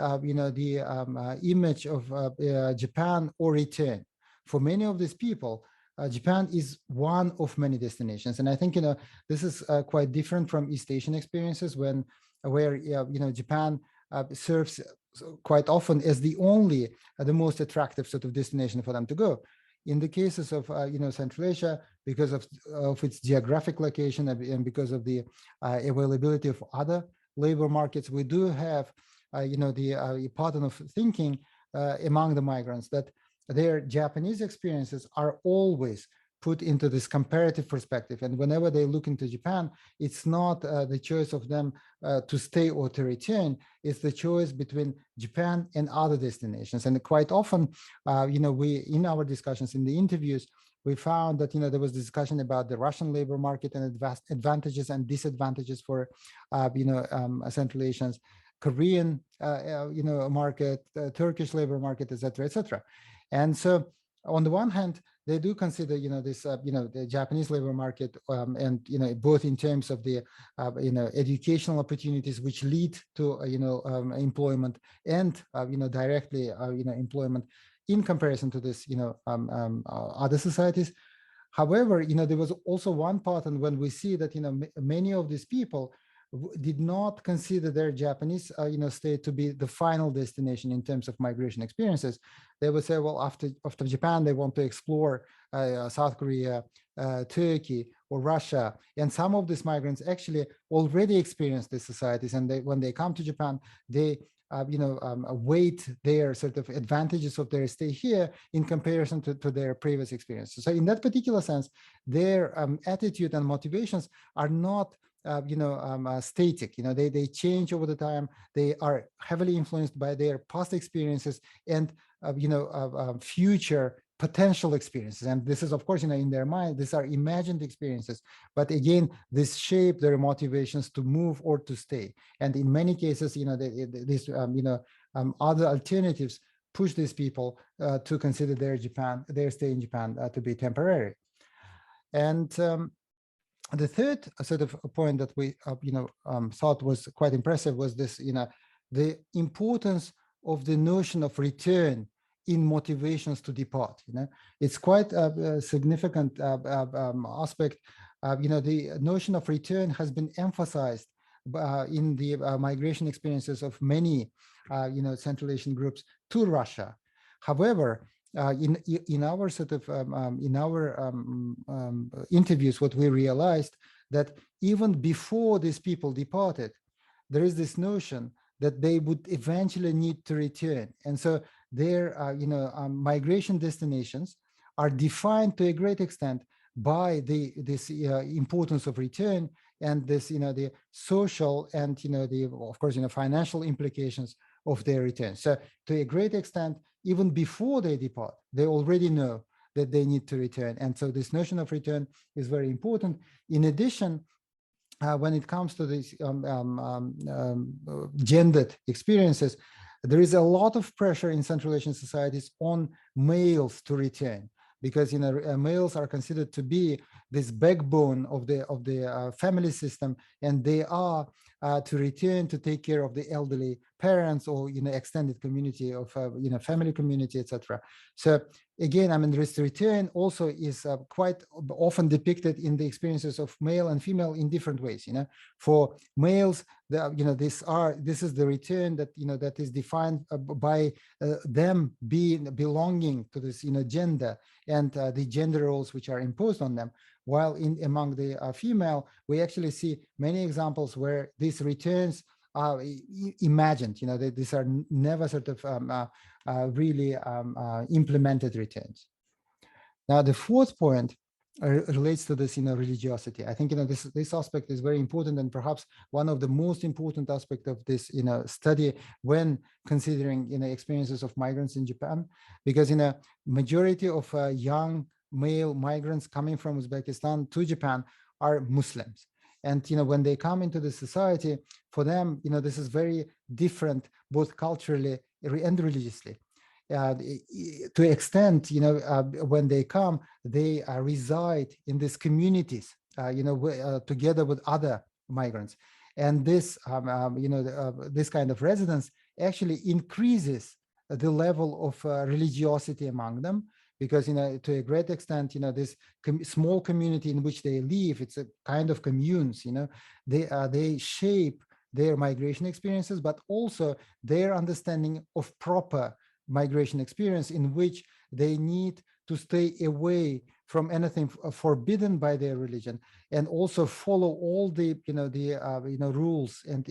image of Japan or return. For many of these people, Japan is one of many destinations, and I think this is quite different from East Asian experiences, where Japan serves quite often as the only, the most attractive sort of destination for them to go. In the cases of Central Asia, because of its geographic location and because of the availability of other labor markets, we do have the pattern of thinking among the migrants that their Japanese experiences are always put into this comparative perspective. And whenever they look into Japan, it's not the choice of them to stay or to return. It's the choice between Japan and other destinations. And quite often, we, in our discussions, in the interviews, we found that there was discussion about the Russian labor market and advantages and disadvantages for Central Asians, Korean market, Turkish labor market, et cetera. And so on the one hand, they do consider this the Japanese labor market, and both in terms of the educational opportunities which lead to employment, and directly employment in comparison to this other societies. However, there was also one pattern when we see that many of these people did not consider their Japanese stay to be the final destination in terms of migration experiences. They would say, well, after Japan, they want to explore South Korea, Turkey, or Russia. And some of these migrants actually already experienced these societies, and when they come to Japan, they weight their sort of advantages of their stay here in comparison to their previous experiences. So in that particular sense, their attitude and motivations are not static. They change over the time. They are heavily influenced by their past experiences and future potential experiences. And this is, of course, in their mind, these are imagined experiences. But again, this shape their motivations to move or to stay. And in many cases, these other alternatives push these people to consider their stay in Japan to be temporary. And the third sort of point that we thought was quite impressive was this, the importance of the notion of return in motivations to depart. It's quite a significant aspect. The notion of return has been emphasized in the migration experiences of many Central Asian groups to Russia. However, in our sort of interviews, what we realized that even before these people departed, there is this notion that they would eventually need to return, and so their migration destinations are defined to a great extent by this importance of return and this the social and of course financial implications of their return. So to a great extent, even before they depart, they already know that they need to return. And so this notion of return is very important. In addition, when it comes to these gendered experiences, there is a lot of pressure in Central Asian societies on males to return, because males are considered to be this backbone of the family system, and they are to return to take care of the elderly parents or extended community of family community, etc. So again, this return also is quite often depicted in the experiences of male and female in different ways. For males, this is the return that that is defined by them belonging to this gender and the gender roles which are imposed on them. While among the female, we actually see many examples where these returns are imagined. These are never sort of really implemented returns. Now, the fourth point relates to this religiosity. I think this aspect is very important, and perhaps one of the most important aspects of this study when considering experiences of migrants in Japan, because majority of young male migrants coming from Uzbekistan to Japan are Muslims. And when they come into the society, for them, this is very different, both culturally and religiously. To extent, when they come, they reside in these communities, together with other migrants, and this, this kind of residence actually increases the level of religiosity among them. Because to a great extent, this small community in which they live, it's a kind of communes. They shape their migration experiences, but also their understanding of proper migration experience, in which they need to stay away from anything forbidden by their religion, and also follow all the rules and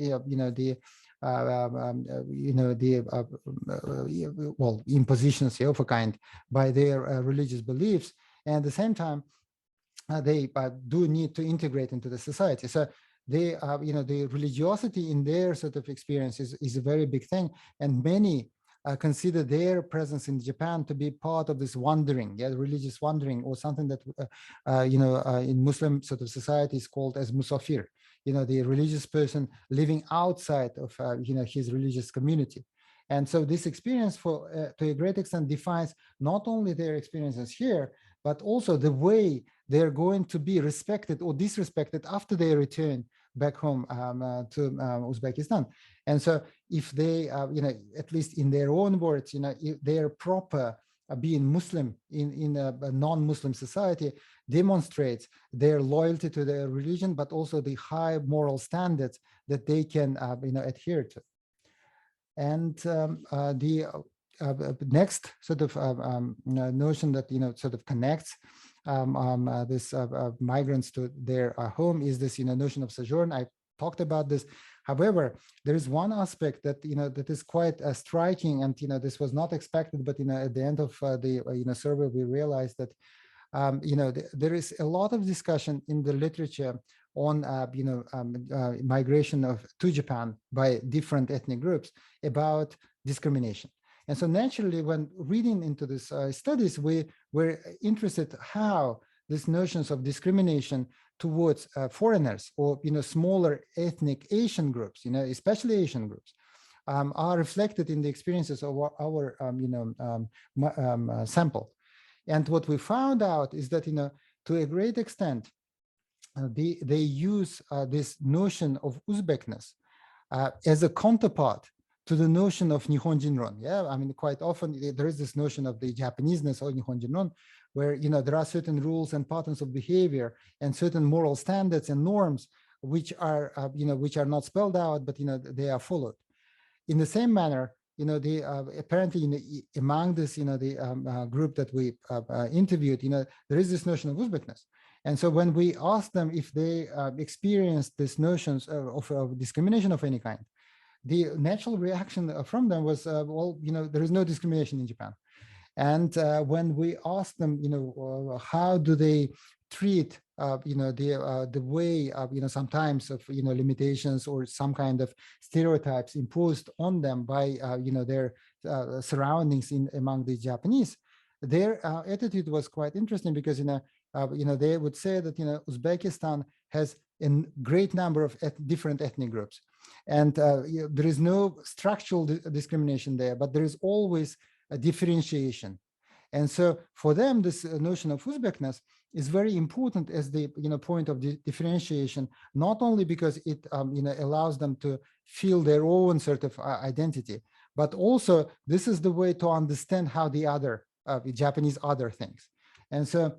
impositions of a kind by their religious beliefs. And at the same time, they do need to integrate into the society. So they, the religiosity in their sort of experience is a very big thing, and many consider their presence in Japan to be part of this wandering, religious wandering, or something that in Muslim sort of society is called as musafir. The religious person living outside of his religious community. And so this experience, to a great extent, defines not only their experiences here, but also the way they're going to be respected or disrespected after they return back home to Uzbekistan. And so if they, at least in their own words, if they're proper being Muslim in a non-Muslim society, demonstrates their loyalty to their religion, but also the high moral standards that they can adhere to. And the next sort of notion that sort of connects this migrants to their home is this notion of sojourn. I talked about this. However, there is one aspect that that is quite striking, and this was not expected, but at the end of the survey we realized that there is a lot of discussion in the literature on migration to Japan by different ethnic groups about discrimination. And so naturally, when reading into these studies, we were interested how these notions of discrimination towards foreigners or smaller ethnic Asian groups, especially Asian groups, are reflected in the experiences of our sample. And what we found out is that to a great extent, they use this notion of Uzbekness as a counterpart to the notion of Nihonjinron. Yeah, I mean, quite often there is this notion of the Japaneseness or Nihonjinron, where there are certain rules and patterns of behavior and certain moral standards and norms which are which are not spelled out, but they are followed. In the same manner, apparently among this the group that we interviewed, there is this notion of Uzbekness. And so when we asked them if they experienced these notions of discrimination of any kind, the natural reaction from them was, well, there is no discrimination in Japan. And when we asked them, how do they treat, the way, sometimes of, limitations or some kind of stereotypes imposed on them by, their surroundings among the Japanese, their attitude was quite interesting because, they would say that, Uzbekistan has a great number of different ethnic groups. And there is no structural discrimination there, but there is always a differentiation. And so for them, this notion of Uzbekness is very important as the point of differentiation, not only because it allows them to feel their own sort of identity, but also this is the way to understand how the other Japanese other things. And so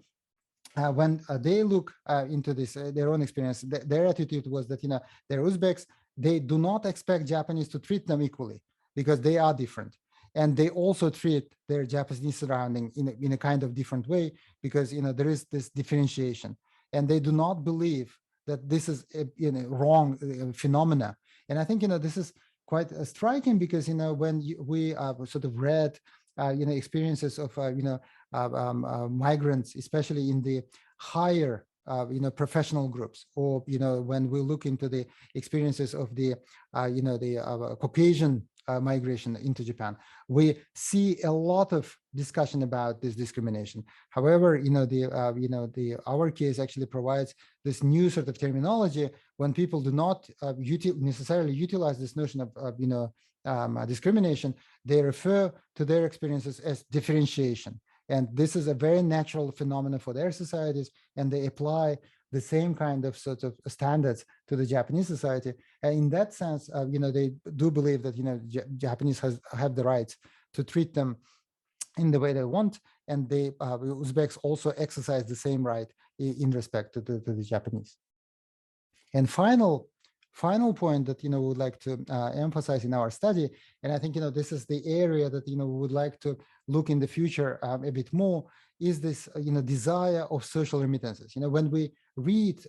when they look into this their own experience, their attitude was that they're Uzbeks. They do not expect Japanese to treat them equally because they are different. And they also treat their Japanese surrounding in a kind of different way because there is this differentiation. And they do not believe that this is a wrong phenomena. And I think this is quite striking because when we sort of read experiences of migrants, especially in the higher professional groups, or when we look into the experiences of the Caucasian migration into Japan, we see a lot of discussion about this discrimination. However, our case actually provides this new sort of terminology when people do not necessarily utilize this notion of discrimination. They refer to their experiences as differentiation. And this is a very natural phenomenon for their societies, and they apply the same kind of sort of standards to the Japanese society. And in that sense, they do believe that, Japanese have the right to treat them in the way they want. And they, Uzbeks also exercise the same right in respect to the Japanese. And final point that, we would like to emphasize in our study, and I think, this is the area that, we would like to look in the future a bit more, is this, desire of social remittances. When we read,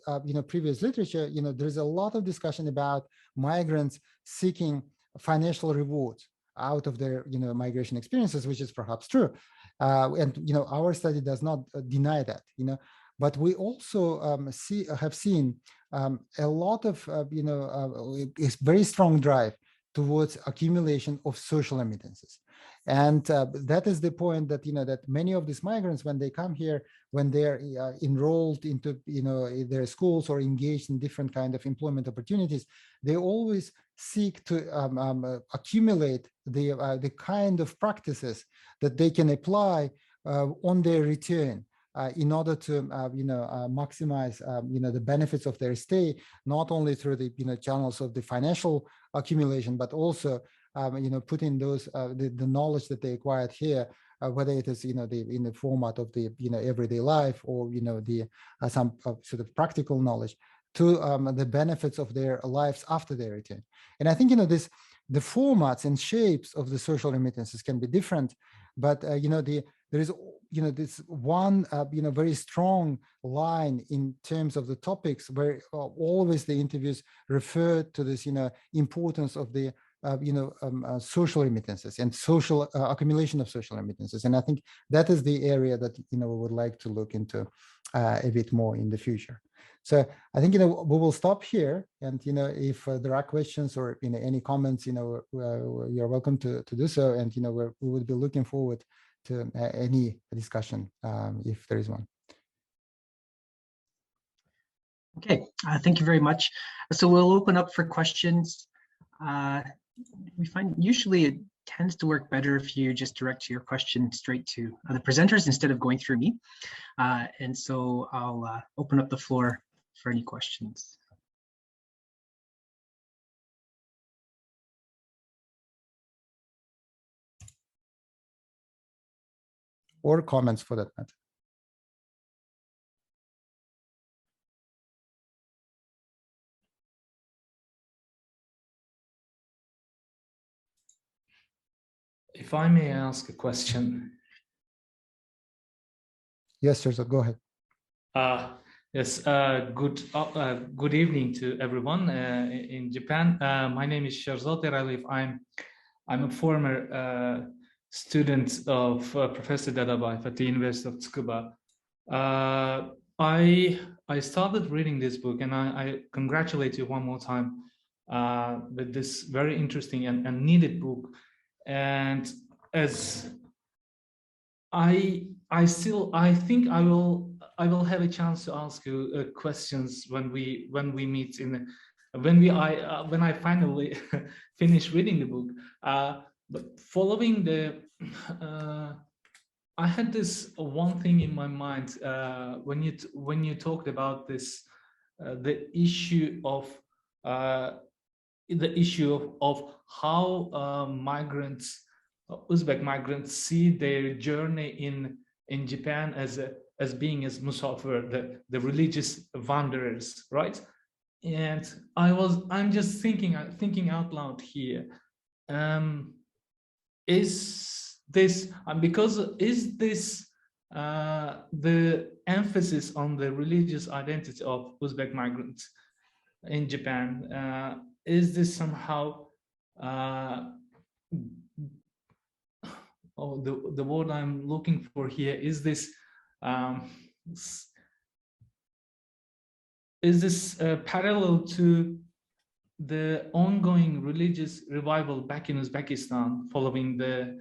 previous literature, there's a lot of discussion about migrants seeking financial rewards out of their, migration experiences, which is perhaps true. And, our study does not deny that, but we also have seen a lot of, a very strong drive towards accumulation of social remittances. And that is the point that, that many of these migrants, when they come here, when they're enrolled into, their schools or engaged in different kind of employment opportunities, they always seek to accumulate the kind of practices that they can apply on their return. In order to maximize the benefits of their stay, not only through the channels of the financial accumulation, but also put in those the knowledge that they acquired here, whether it is in the format of the everyday life, or the some sort of practical knowledge to the benefits of their lives after their return. And I think the formats and shapes of the social remittances can be different, but there is this one very strong line in terms of the topics where always the interviews refer to this importance of the social remittances and social accumulation of social remittances. And I think that is the area that, we would like to look into a bit more in the future. So I think, we will stop here. And, if there are questions or, any comments, you're welcome to do so. And, we would be looking forward to any discussion if there is one. Okay, thank you very much. So we'll open up for questions. We find usually it tends to work better if you just direct your question straight to the presenters instead of going through me. And so I'll open up the floor for any questions. Or comments for that matter. If I may ask a question. Yes, sir, so go ahead. Yes, good evening to everyone in Japan. My name is Sherzod Eralif. I'm a former student of Professor Dadabaev at the University of Tsukuba. I started reading this book, and I congratulate you one more time with this very interesting and needed book. And as I think I will have a chance to ask you questions when we meet when I finally finish reading the book. But following the, I had this one thing in my mind when you talked about this, the issue of how migrants, Uzbek migrants, see their journey in Japan as being as musafir, the religious wanderers, right? And I'm just thinking out loud here. Is this the emphasis on the religious identity of Uzbek migrants in Japan? Is this somehow the word I'm looking for here, is this parallel to the ongoing religious revival back in Uzbekistan following the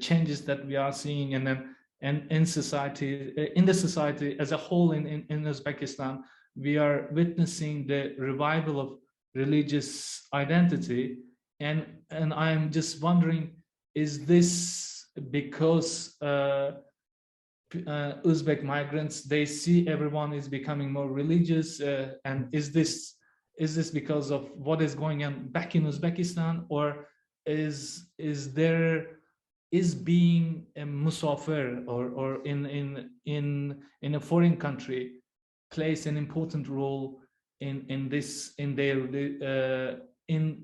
changes that we are seeing, and then in the society as a whole in Uzbekistan, we are witnessing the revival of religious identity, and I'm just wondering, is this because Uzbek migrants, they see everyone is becoming more religious, and is this because of what is going on back in Uzbekistan, or is being a musafir or in a foreign country plays an important role in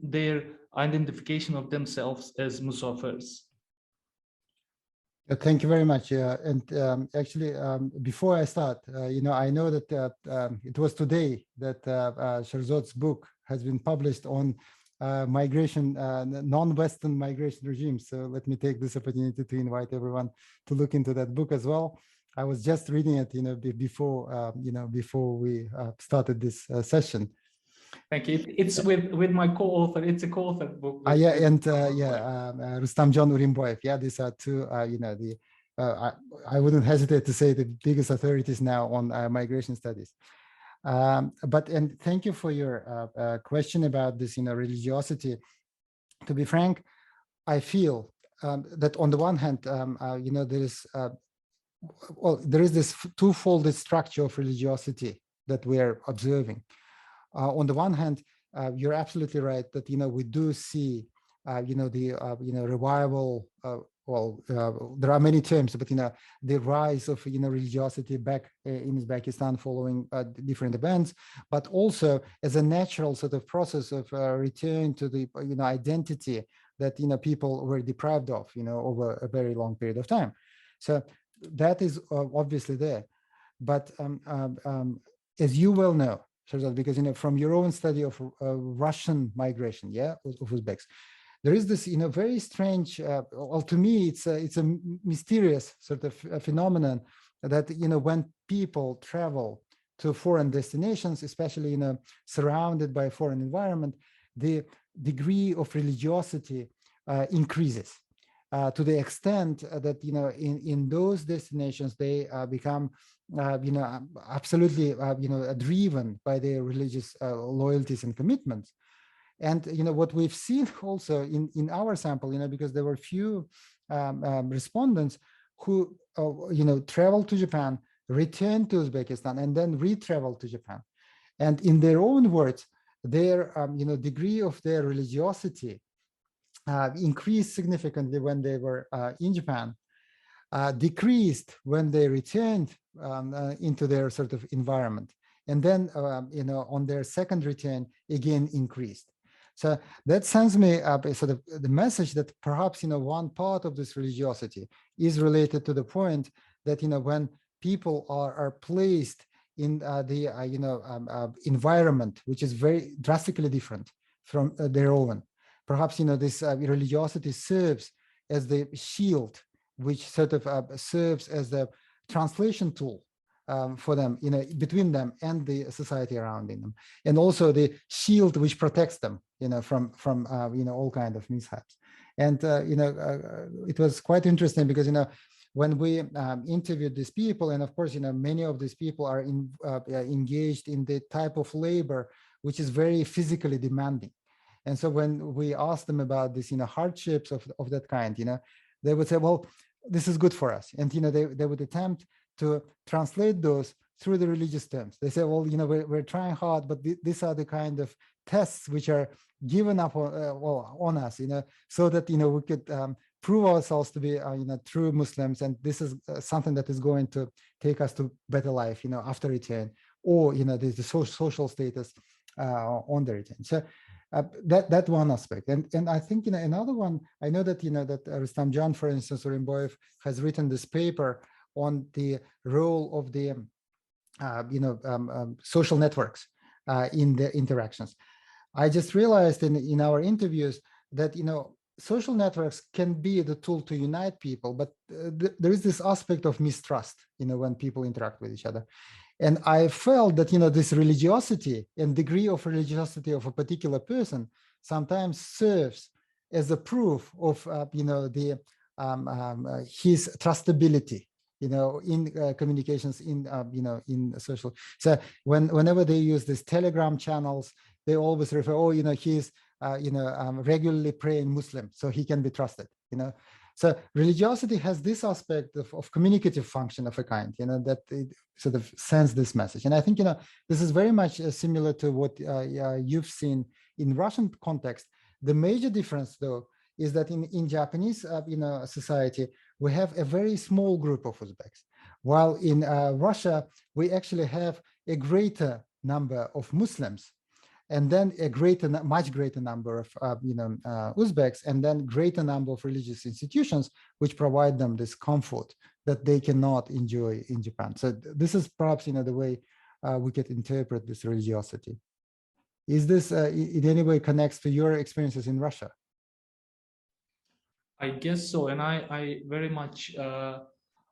their identification of themselves as musafirs? Thank you very much. And actually, before I start, I know that it was today that Sherzod's book has been published on migration, non-Western migration regimes. So let me take this opportunity to invite everyone to look into that book as well. I was just reading it, before we started this session. Thank you. It's with my co-author. It's a co-authored book. Rustam John Urimboyev. Yeah, these are two. I wouldn't hesitate to say the biggest authorities now on migration studies. And thank you for your question about this, religiosity. To be frank, I feel that on the one hand, there is this twofold structure of religiosity that we're observing. On the one hand, you're absolutely right that we do see the revival. There are many terms, but the rise of religiosity back in Uzbekistan following different events, but also as a natural sort of process of return to the identity that people were deprived of over a very long period of time. So that is obviously there, but as you well know, because from your own study of Russian migration, of Uzbeks, there is this, very strange, well, to me, it's a mysterious sort of phenomenon that, when people travel to foreign destinations, especially, surrounded by a foreign environment, the degree of religiosity increases to the extent that, in those destinations, they become, absolutely, driven by their religious loyalties and commitments. And, what we've seen also in our sample, because there were few respondents who, traveled to Japan, returned to Uzbekistan, and then re-traveled to Japan. And in their own words, their, degree of their religiosity increased significantly when they were in Japan, decreased when they returned into their sort of environment, and then, on their second return, again increased. So that sends me sort of the message that perhaps, one part of this religiosity is related to the point that, when people are placed in the environment, which is very drastically different from their own, perhaps, this religiosity serves as the shield, which sort of serves as the translation tool for them, between them and the society around them, and also the shield which protects them, from all kinds of mishaps. And it was quite interesting because when we interviewed these people, and of course many of these people are engaged in the type of labor which is very physically demanding. And so when we asked them about this, hardships of that kind, they would say, well, this is good for us. And, they would attempt to translate those through the religious terms. They say, well, we're trying hard, but these are the kind of tests which are given up on us, so that, we could prove ourselves to be, true Muslims. And this is something that is going to take us to better life, after return, or, there's the social status on the return. So that one aspect. And I think, another one, I know that, that Rustamjan, for instance, Urimboyev has written this paper on the role of the, social networks in the interactions. I just realized in our interviews that, social networks can be the tool to unite people, but there is this aspect of mistrust, when people interact with each other. And I felt that, this religiosity and degree of religiosity of a particular person sometimes serves as a proof of, his trustability, in communications, in social. So whenever they use these Telegram channels, they always refer, oh, he's, regularly praying Muslim, so he can be trusted, So religiosity has this aspect of communicative function of a kind, that it sort of sends this message. And I think, this is very much similar to what you've seen in Russian context. The major difference, though, is that in Japanese, society, we have a very small group of Uzbeks, while in Russia, we actually have a greater number of Muslims, and then a much greater number of Uzbeks, and then greater number of religious institutions which provide them this comfort that they cannot enjoy in Japan. So this is perhaps the way we could interpret this religiosity. Is this in any way connects to your experiences in Russia? I guess so, and I very much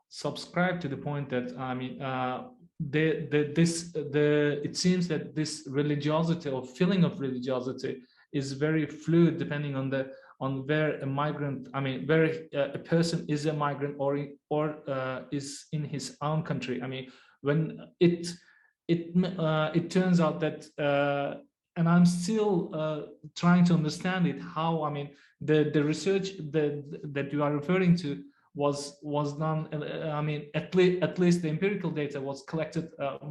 subscribe to the point that it seems that this religiosity or feeling of religiosity is very fluid depending on where a migrant, where a person is a migrant or is in his own country. When it turns out that, and I'm still trying to understand it, how the research that you are referring to was done. At least the empirical data was collected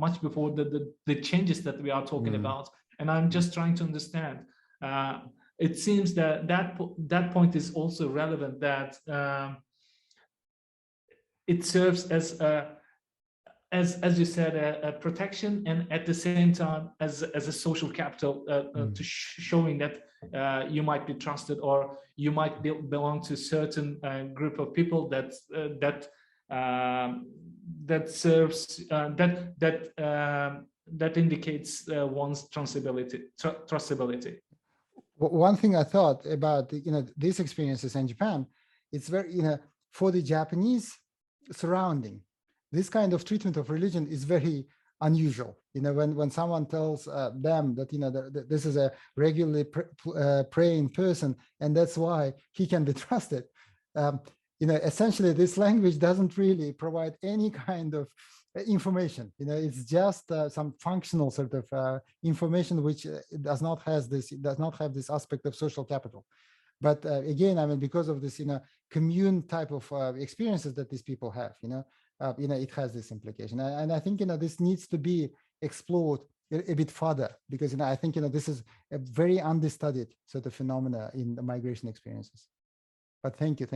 much before the changes that we are talking about. And I'm just trying to understand. It seems that point is also relevant, that it serves as you said, a protection, and at the same time as a social capital, to showing that you might be trusted, or you might belong to a certain group of people that serves that indicates one's trustability. One thing I thought about, these experiences in Japan, it's very, for the Japanese surrounding, this kind of treatment of religion is very unusual. When someone tells them that, this is a regularly praying person, and that's why he can be trusted. Essentially, this language doesn't really provide any kind of information. It's just some functional sort of information which does not have this aspect of social capital. But again, I mean, because of this, commune type of experiences that these people have, it has this implication. And I think, this needs to be explored a bit further, because, I think, this is a very understudied sort of phenomena in the migration experiences. But thank you.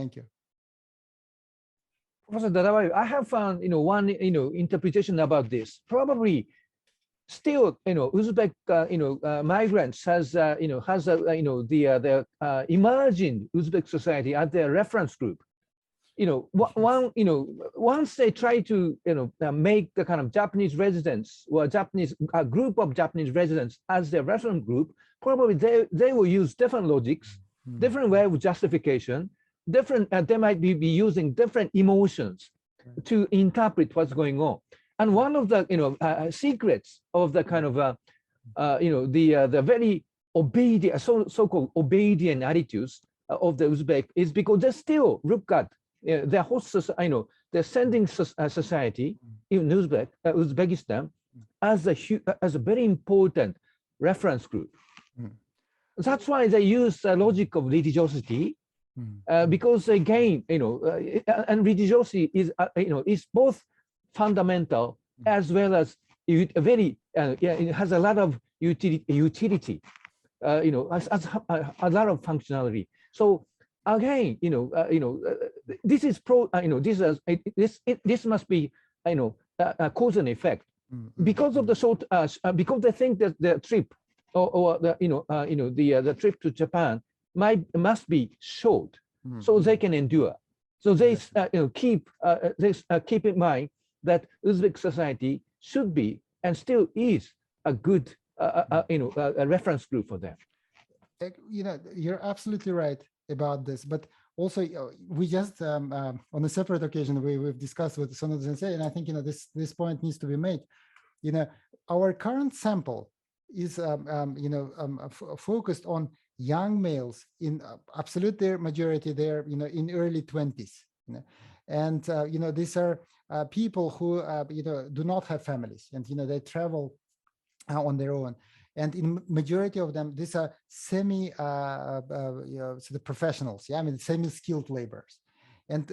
Professor Dadabaev, I have found, one, interpretation about this. Probably still, Uzbek, migrants has, the emerging Uzbek society as their reference group. Once they try to, make the kind of Japanese residents or Japanese group of Japanese residents as their reference group, probably they will use different logics, different way of justification, different, they might be using different emotions to interpret what's going on. And one of the, secrets of the kind of, the very obedient, so-called obedient attitudes of the Uzbek is because they still look at their host, the sending society in Uzbekistan as a very important reference group. That's why they use the logic of religiosity, because again, and religiosity is both fundamental as well as very, it has a lot of utility, as a lot of functionality. So again, this is this must be, a cause and effect, because of the short, because they think that the trip or the trip to Japan must be short, so they can endure. So they keep in mind that Uzbek society should be and still is a good a reference group for them. You're absolutely right about this, but also we just on a separate occasion we've discussed with Sonoda Sensei, and I think this point needs to be made. Our current sample is focused on young males in absolute their majority there, in early 20s, and these are people who do not have families, and they travel on their own. And in majority of them, these are the professionals, semi-skilled laborers. And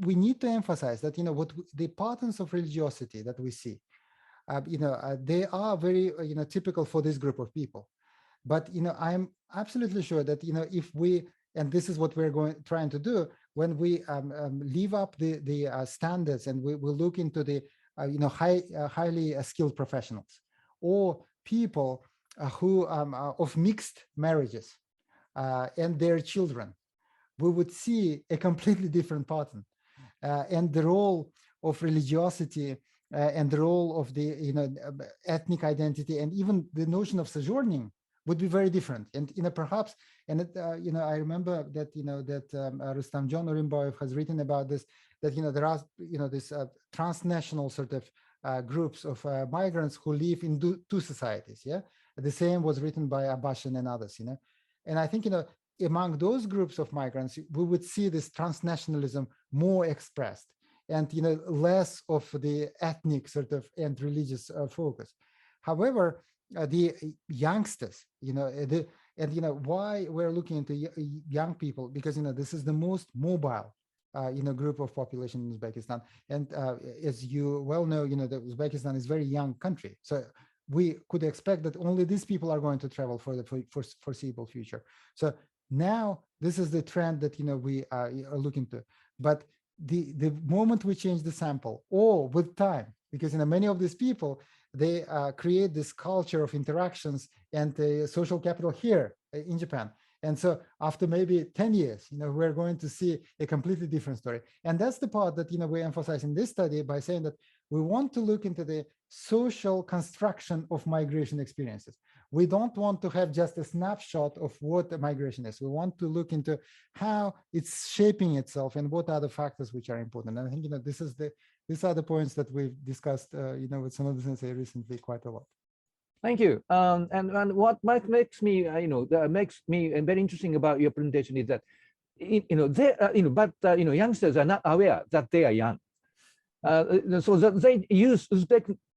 we need to emphasize that, what the patterns of religiosity that we see, they are very, typical for this group of people. But, I'm absolutely sure that, if we, and this is what we're trying to do, when we leave up the standards and we will look into the, highly skilled professionals, or people who of mixed marriages and their children, we would see a completely different pattern. And the role of religiosity and the role of the ethnic identity, and even the notion of sojourning would be very different. And perhaps, and I remember that that Rustam John Orimbaev has written about this, that there are this transnational sort of groups of migrants who live in two societies. Yeah, the same was written by Abashan and others. And I think among those groups of migrants, we would see this transnationalism more expressed, and less of the ethnic sort of and religious focus. However, the youngsters, why we're looking into young people, because this is the most mobile group of population in Uzbekistan, and as you well know, that Uzbekistan is a very young country, so we could expect that only these people are going to travel for the foreseeable future. So now this is the trend that we are looking to. But the moment we change the sample, or with time, because many of these people, they create this culture of interactions and social capital here in Japan. And so after maybe 10 years, we're going to see a completely different story. And that's the part that, we emphasize in this study by saying that we want to look into the social construction of migration experiences. we don't want to have just a snapshot of what the migration is. We want to look into how it's shaping itself and what are the factors which are important. And I think, these are the points that we've discussed, with Sonoda Sensei recently quite a lot. Thank you. And what makes me, makes me very interesting about your presentation is that, youngsters are not aware that they are young. So that they use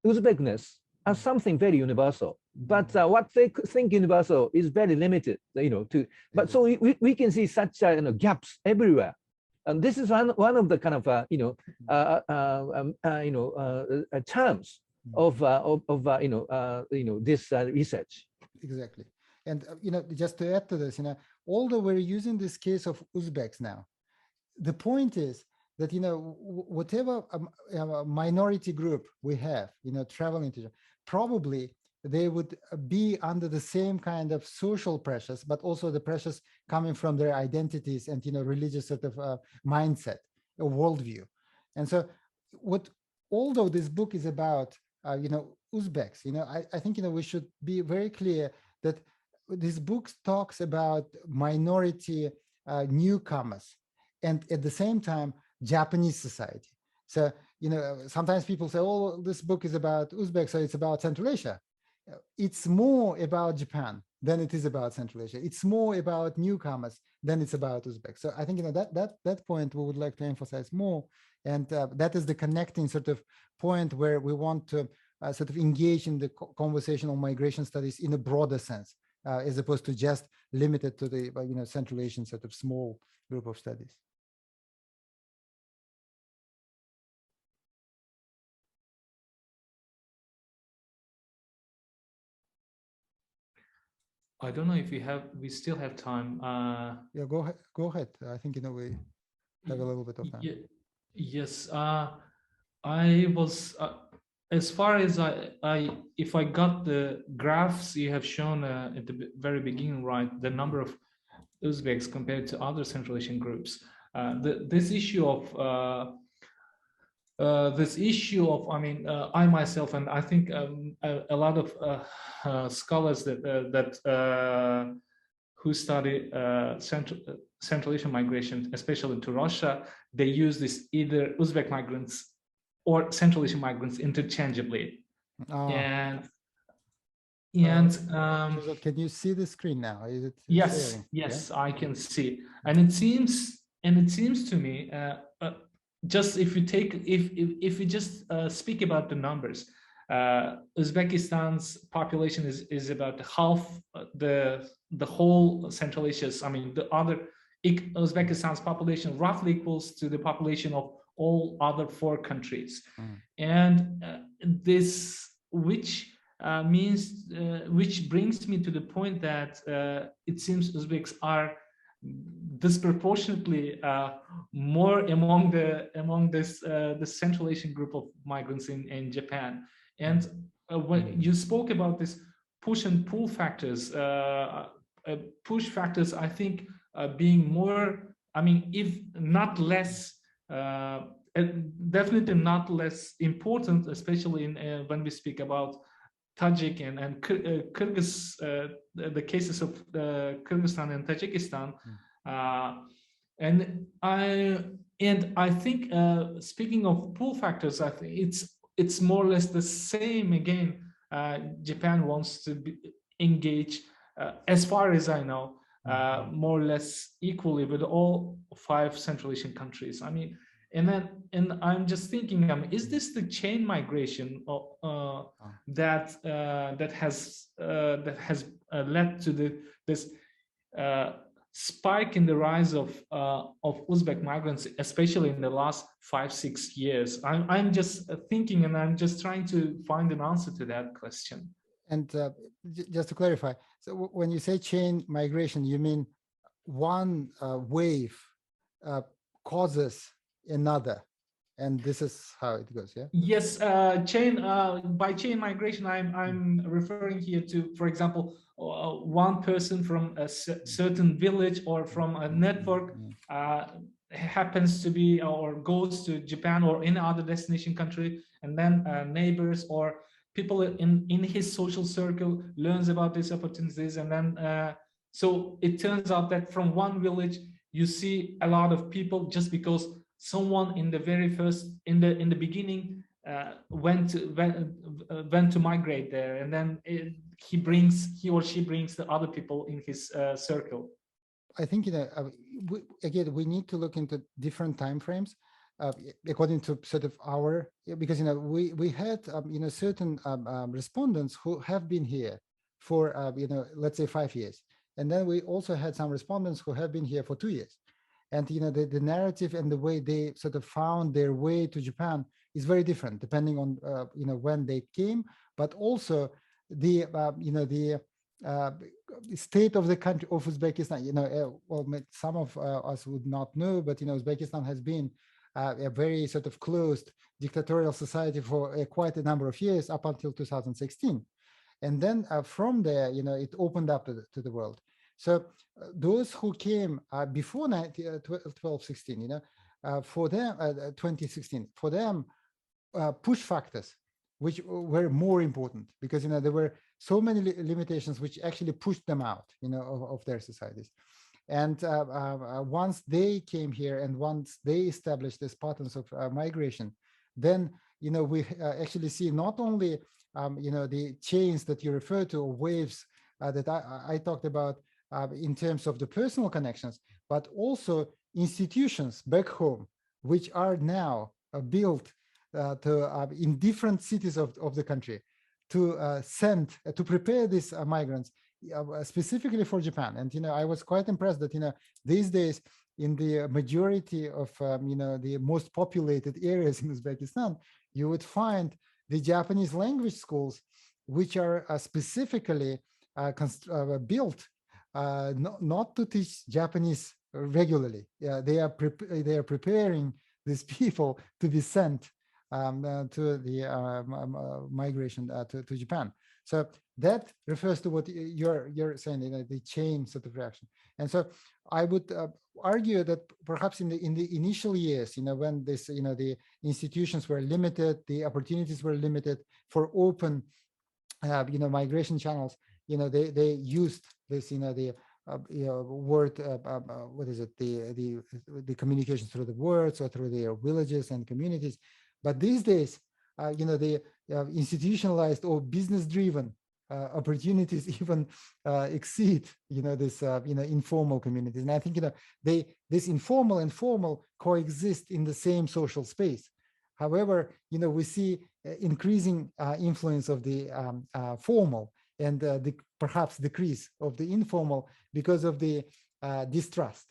Uzbekness as something very universal, but what they think universal is very limited, but so we can see such gaps everywhere. And this is one of the kind of terms of this research. Exactly. And just to add to this, although we're using this case of Uzbeks now, the point is that whatever minority group we have, traveling to, probably they would be under the same kind of social pressures, but also the pressures coming from their identities and religious sort of mindset or worldview. And so, although this book is about Uzbeks, I think we should be very clear that this book talks about minority newcomers, and at the same time Japanese society. So sometimes people say, oh, this book is about Uzbeks, so it's about Central Asia. It's more about Japan than it is about Central Asia. It's more about newcomers than it's about Uzbeks. So I think that point we would like to emphasize more, and that is the connecting sort of point where we want to sort of engage in the conversation on migration studies in a broader sense, as opposed to just limited to the Central Asian sort of small group of studies. I don't know if we still have time. Yeah, go ahead. I think we have a little bit of time. Yes, I was as far as if I got the graphs you have shown at the very beginning, right, the number of Uzbeks compared to other Central Asian groups, this issue of I myself, and I think a lot of scholars who study Central Asian migration, especially to Russia, they use this either Uzbek migrants or Central Asian migrants interchangeably. And can you see the screen now? Is it yes, sharing? yes, Yeah? I can see, and it seems to me, just if we just speak about the numbers, Uzbekistan's population is about half the whole Central Asia's. I mean, Uzbekistan's population roughly equals to the population of all other 4 countries, and this which brings me to the point that it seems Uzbeks are disproportionately more among the Central Asian group of migrants in Japan. And when you spoke about this push and pull factors, push factors, I think being more, if not less, definitely not less important, especially when we speak about Tajik and Kyrgyz, the cases of Kyrgyzstan and Tajikistan, and I think speaking of pull factors, I think it's more or less the same again. Japan wants to engage, as far as I know, more or less equally with all 5 Central Asian countries. And I'm just thinking, is this the chain migration that has led to this spike in the rise of Uzbek migrants, especially in the last 5-6 years? I'm just thinking, and I'm just trying to find an answer to that question. And just to clarify, so when you say chain migration, you mean one wave causes another, and this is how it goes, yeah? Yes, by chain migration, I'm referring here to, for example, one person from a certain village or from a network happens to be or goes to Japan or any other destination country, and then neighbors or people in his social circle learns about these opportunities, and then so it turns out that from one village you see a lot of people just because someone in the very first in the beginning went to migrate there, and then he or she brings the other people in his circle. I think again we need to look into different time frames according to sort of our, because we had certain respondents who have been here for let's say 5 years, and then we also had some respondents who have been here for 2 years, and the narrative and the way they sort of found their way to Japan is very different depending on when they came, but also the state of the country of Uzbekistan. Well, some of us would not know, but Uzbekistan has been a very sort of closed dictatorial society for quite a number of years up until 2016, and then from there it opened up to the world. So those who came before 2016, for them 2016, for them push factors which were more important, because there were so many limitations which actually pushed them out of their societies. And once they came here and once they established these patterns of migration, then we actually see not only the chains that you refer to, or waves that I talked about in terms of the personal connections, but also institutions back home which are now built in different cities of the country to to prepare these migrants specifically for Japan. And I was quite impressed that these days in the majority of the most populated areas in Uzbekistan, you would find the Japanese language schools which are specifically built not to teach Japanese regularly. They are preparing these people to be sent to the migration to Japan. So that refers to what you're saying, the chain sort of reaction. And so I would argue that perhaps in the initial years, when this, the institutions were limited, the opportunities were limited for open, migration channels, they used this, the word, what is it, the communication through the words or through their villages and communities. But these days, the institutionalized or business-driven opportunities even exceed, this, informal communities. And I think, this informal and formal coexist in the same social space. However, we see increasing influence of the formal and perhaps decrease of the informal because of the distrust.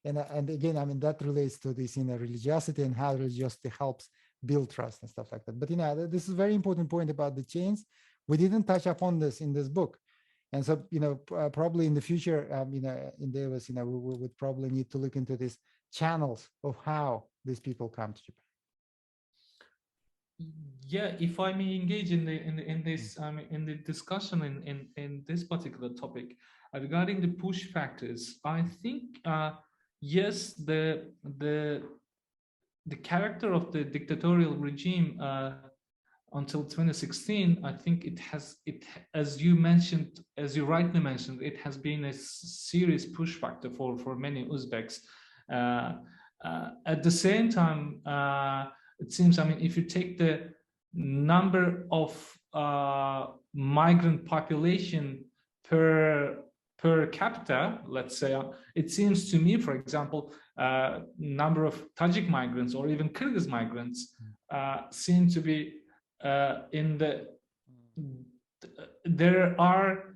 And again, I mean, that relates to this religiosity and how religiosity helps build trust and stuff like that. But this is a very important point about the chains. We didn't touch upon this in this book, and so probably in the future, endeavors, we would probably need to look into these channels of how these people come to Japan. Yeah, if I may engage in the discussion in this particular topic regarding the push factors, I think yes, the character of the dictatorial regime until 2016, I think as you rightly mentioned, it has been a serious push factor for many Uzbeks. At the same time, it seems, I mean, if you take the number of migrant population per capita, let's say, it seems to me, for example, number of Tajik migrants or even Kyrgyz migrants seem to be there are,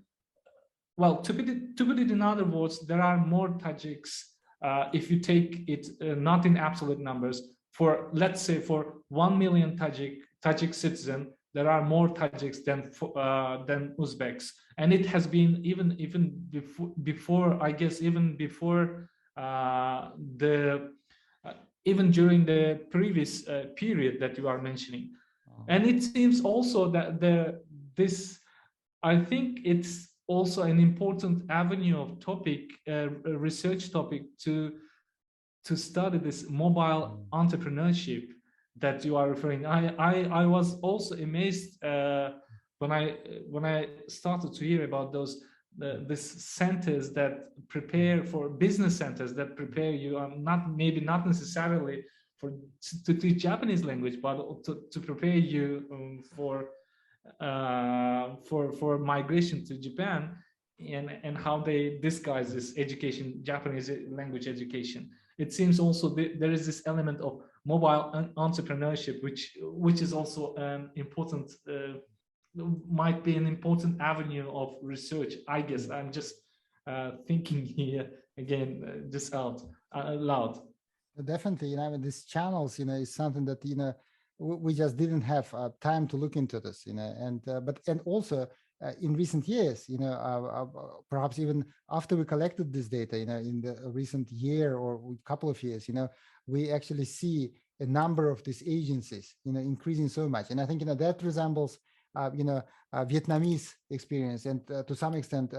well, to put it in other words, there are more Tajiks if you take it not in absolute numbers. For, let's say, for 1 million Tajik citizen, there are more Tajiks than Uzbeks, and it has been even before, I guess, even before even during the previous period that you are mentioning. And it seems also that I think it's also an important avenue of topic, research topic to study this mobile entrepreneurship that you are referring. I was also amazed when I started to hear about those this centers that prepare for business centers that prepare you, maybe not necessarily to teach Japanese language, but to prepare you for migration to Japan, and how they disguise this education, Japanese language education. It seems also there is this element of mobile entrepreneurship, which is also an important, might be an important avenue of research. I guess I'm just thinking here again, just out loud. Definitely, I mean, these channels, is something that we just didn't have time to look into this, and also in recent years, perhaps even after we collected this data, in the recent year or couple of years, we actually see a number of these agencies, increasing so much, and I think that resembles Vietnamese experience, and to some extent,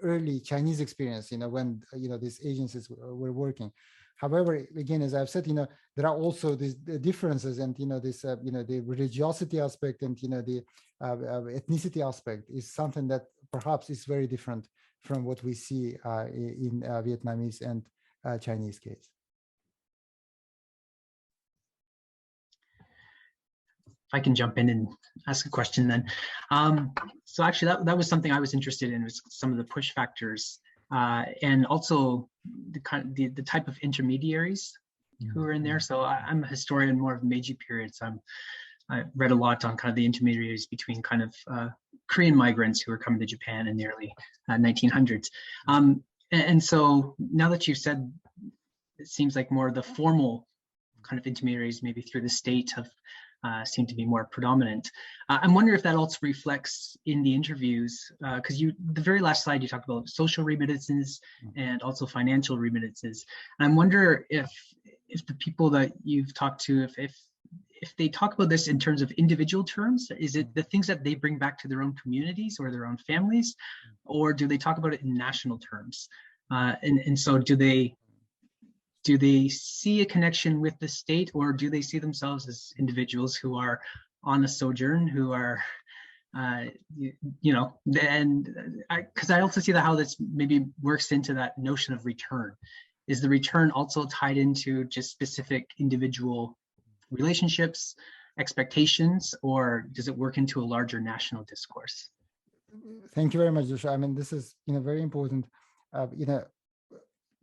early Chinese experience, when these agencies were working. However, again, as I've said, there are also these differences, and this, the religiosity aspect and the ethnicity aspect is something that perhaps is very different from what we see in Vietnamese and Chinese case. If I can jump in and ask a question then. So actually that was something I was interested in, was some of the push factors and also the type of intermediaries who are in there. So I'm a historian more of Meiji period. So I read a lot on kind of the intermediaries between kind of Korean migrants who were coming to Japan in the early 1900s. And so now that you've said, it seems like more of the formal kind of intermediaries, maybe through the state, have seem to be more predominant. I'm wondering if that also reflects in the interviews, because the very last slide you talked about social remittances and also financial remittances. And I wonder if the people that you've talked to, if they talk about this in terms of individual terms, is it the things that they bring back to their own communities or their own families, or do they talk about it in national terms? And so do they see a connection with the state, or do they see themselves as individuals who are on a sojourn, who are, because I also see how this maybe works into that notion of return. Is the return also tied into just specific individual relationships, expectations, or does it work into a larger national discourse? Thank you very much, Joshua. I mean, this is very important.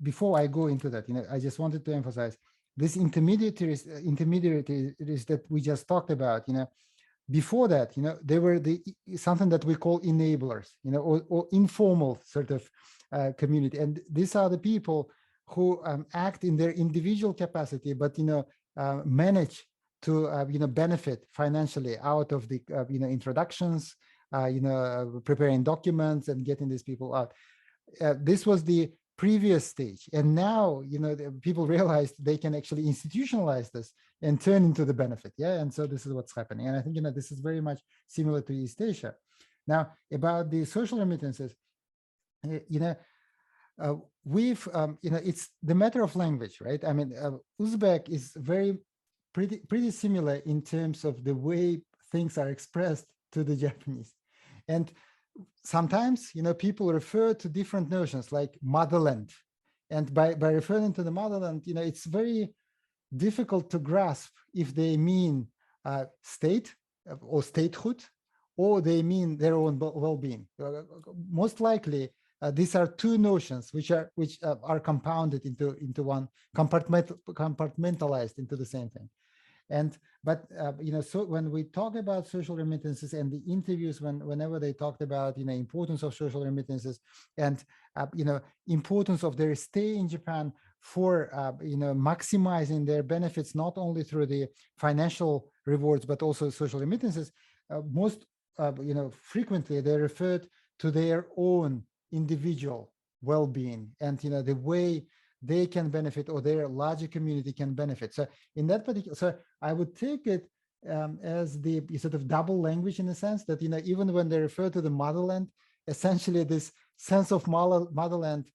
Before I go into that, I just wanted to emphasize this intermediaries that we just talked about. Before that, they were something that we call enablers, or informal sort of community, and these are the people who act in their individual capacity, but manage to benefit financially out of the introductions, preparing documents and getting these people out. This was the previous stage, and now people realized they can actually institutionalize this and turn into the benefit. And so this is what's happening, and I think this is very much similar to East Asia. Now, about the social remittances, we've it's the matter of language, right? I mean, Uzbek is pretty similar in terms of the way things are expressed to the Japanese, and sometimes, people refer to different notions like motherland. And by referring to the motherland, it's very difficult to grasp if they mean state or statehood, or they mean their own well-being. Most likely, these are two notions which are compounded into one, compartmentalized into the same thing. So when we talk about social remittances and the interviews, whenever they talked about importance of social remittances and importance of their stay in Japan for maximizing their benefits, not only through the financial rewards but also social remittances, most frequently they referred to their own individual well-being and the way they can benefit, or their larger community can benefit. So in that particular, so I would take it as the sort of double language, in a sense that even when they refer to the motherland, essentially this sense of motherland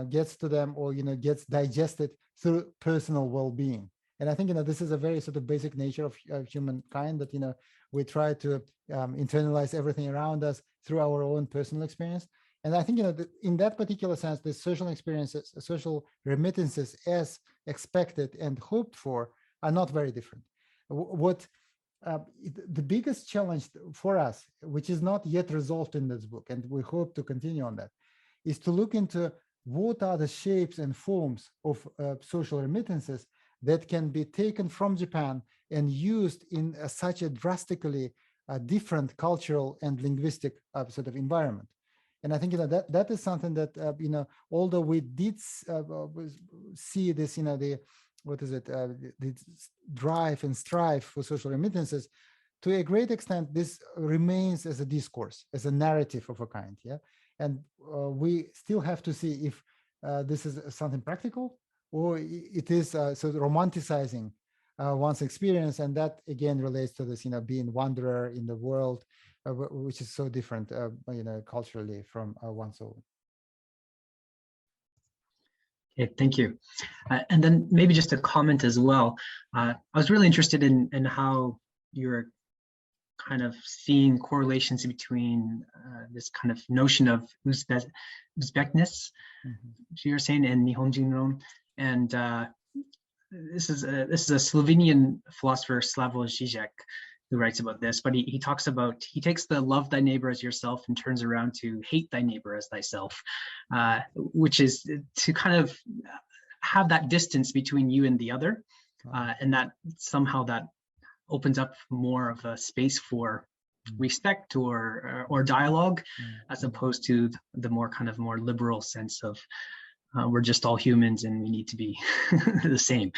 gets to them, or gets digested through personal well-being. And I think, this is a very sort of basic nature of humankind, that, we try to internalize everything around us through our own personal experience. And I think, in that particular sense, the social experiences, social remittances as expected and hoped for are not very different. The biggest challenge for us, which is not yet resolved in this book, and we hope to continue on that, is to look into what are the shapes and forms of social remittances that can be taken from Japan and used in such a drastically different cultural and linguistic sort of environment. And I think that is something that although we did see this, the drive and strive for social remittances, to a great extent this remains as a discourse, as a narrative of a kind, yeah. And we still have to see if this is something practical, or it is sort of romanticizing one's experience, and that again relates to this, being wanderer in the world, which is so different, culturally from one's own. Okay, thank you. And then maybe just a comment as well. I was really interested in how you're kind of seeing correlations between this kind of notion of Uzbekness, you're saying, and Nihonjinron, and this is a Slovenian philosopher, Slavoj Žižek, who writes about this, but he talks about, he takes the love thy neighbor as yourself and turns around to hate thy neighbor as thyself, which is to kind of have that distance between you and the other, and that somehow that opens up more of a space for respect or dialogue, as opposed to the more kind of more liberal sense of we're just all humans and we need to be the same.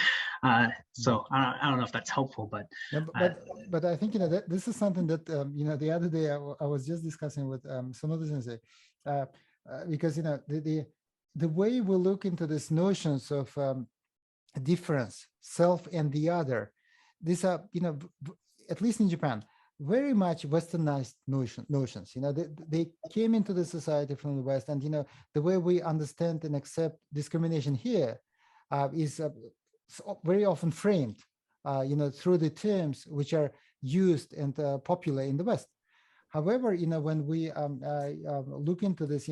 So I don't know if that's helpful, but yeah, but I think that this is something that the other day I was just discussing with Sonoda Sensei, because the way we look into these notions of difference, self and the other, these are at least in Japan, very much westernized notions. They came into the society from the West, and the way we understand and accept discrimination here is very often framed through the terms which are used and popular in the West. However, when we look into this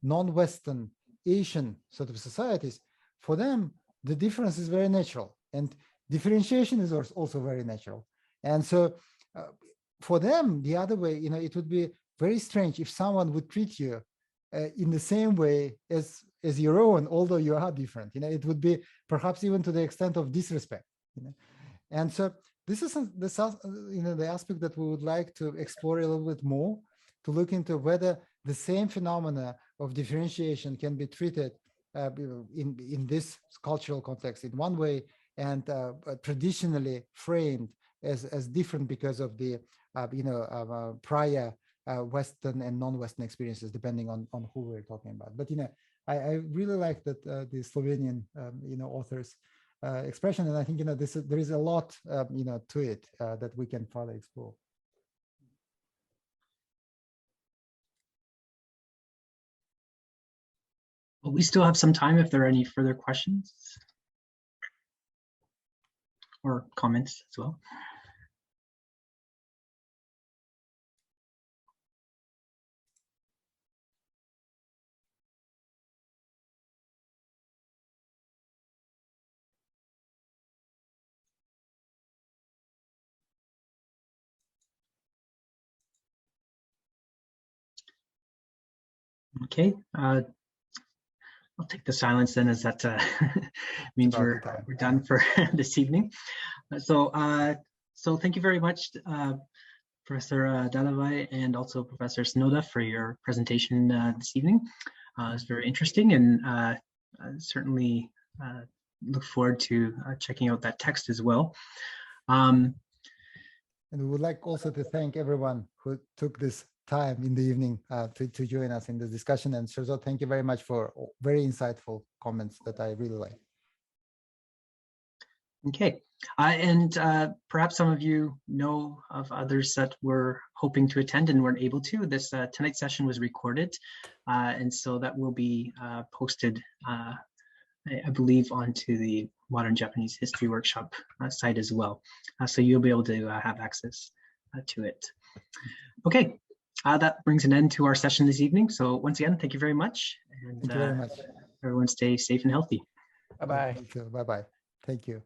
non-Western Asian sort of societies, for them the difference is very natural, and differentiation is also very natural. And so for them, the other way, it would be very strange if someone would treat you in the same way as your own, although you are different. It would be perhaps even to the extent of disrespect. And so this is the aspect that we would like to explore a little bit more, to look into whether the same phenomena of differentiation can be treated in this cultural context in one way, and traditionally framed as different because of the prior Western and non-Western experiences, depending on who we're talking about. But I really like that the Slovenian author's expression, and I think there is a lot to it that we can further explore. Well, we still have some time if there are any further questions or comments as well. Okay, I'll take the silence then, as that means we're done for this evening. So thank you very much, Professor Dadabaev, and also Professor Sonoda, for your presentation this evening. It's very interesting, and I certainly look forward to checking out that text as well. And we would like also to thank everyone who took this time in the evening to join us in this discussion. And Sherzo, thank you very much for very insightful comments that I really like. Okay, and perhaps some of you know of others that were hoping to attend and weren't able to. This tonight's session was recorded, and so that will be posted I believe, onto the Modern Japanese History Workshop site as well. So you'll be able to have access to it. Okay, that brings an end to our session this evening. So once again, thank you very much. And Thank you very much. everyone stay safe and healthy. Bye-bye. Thank you. Bye-bye. Thank you.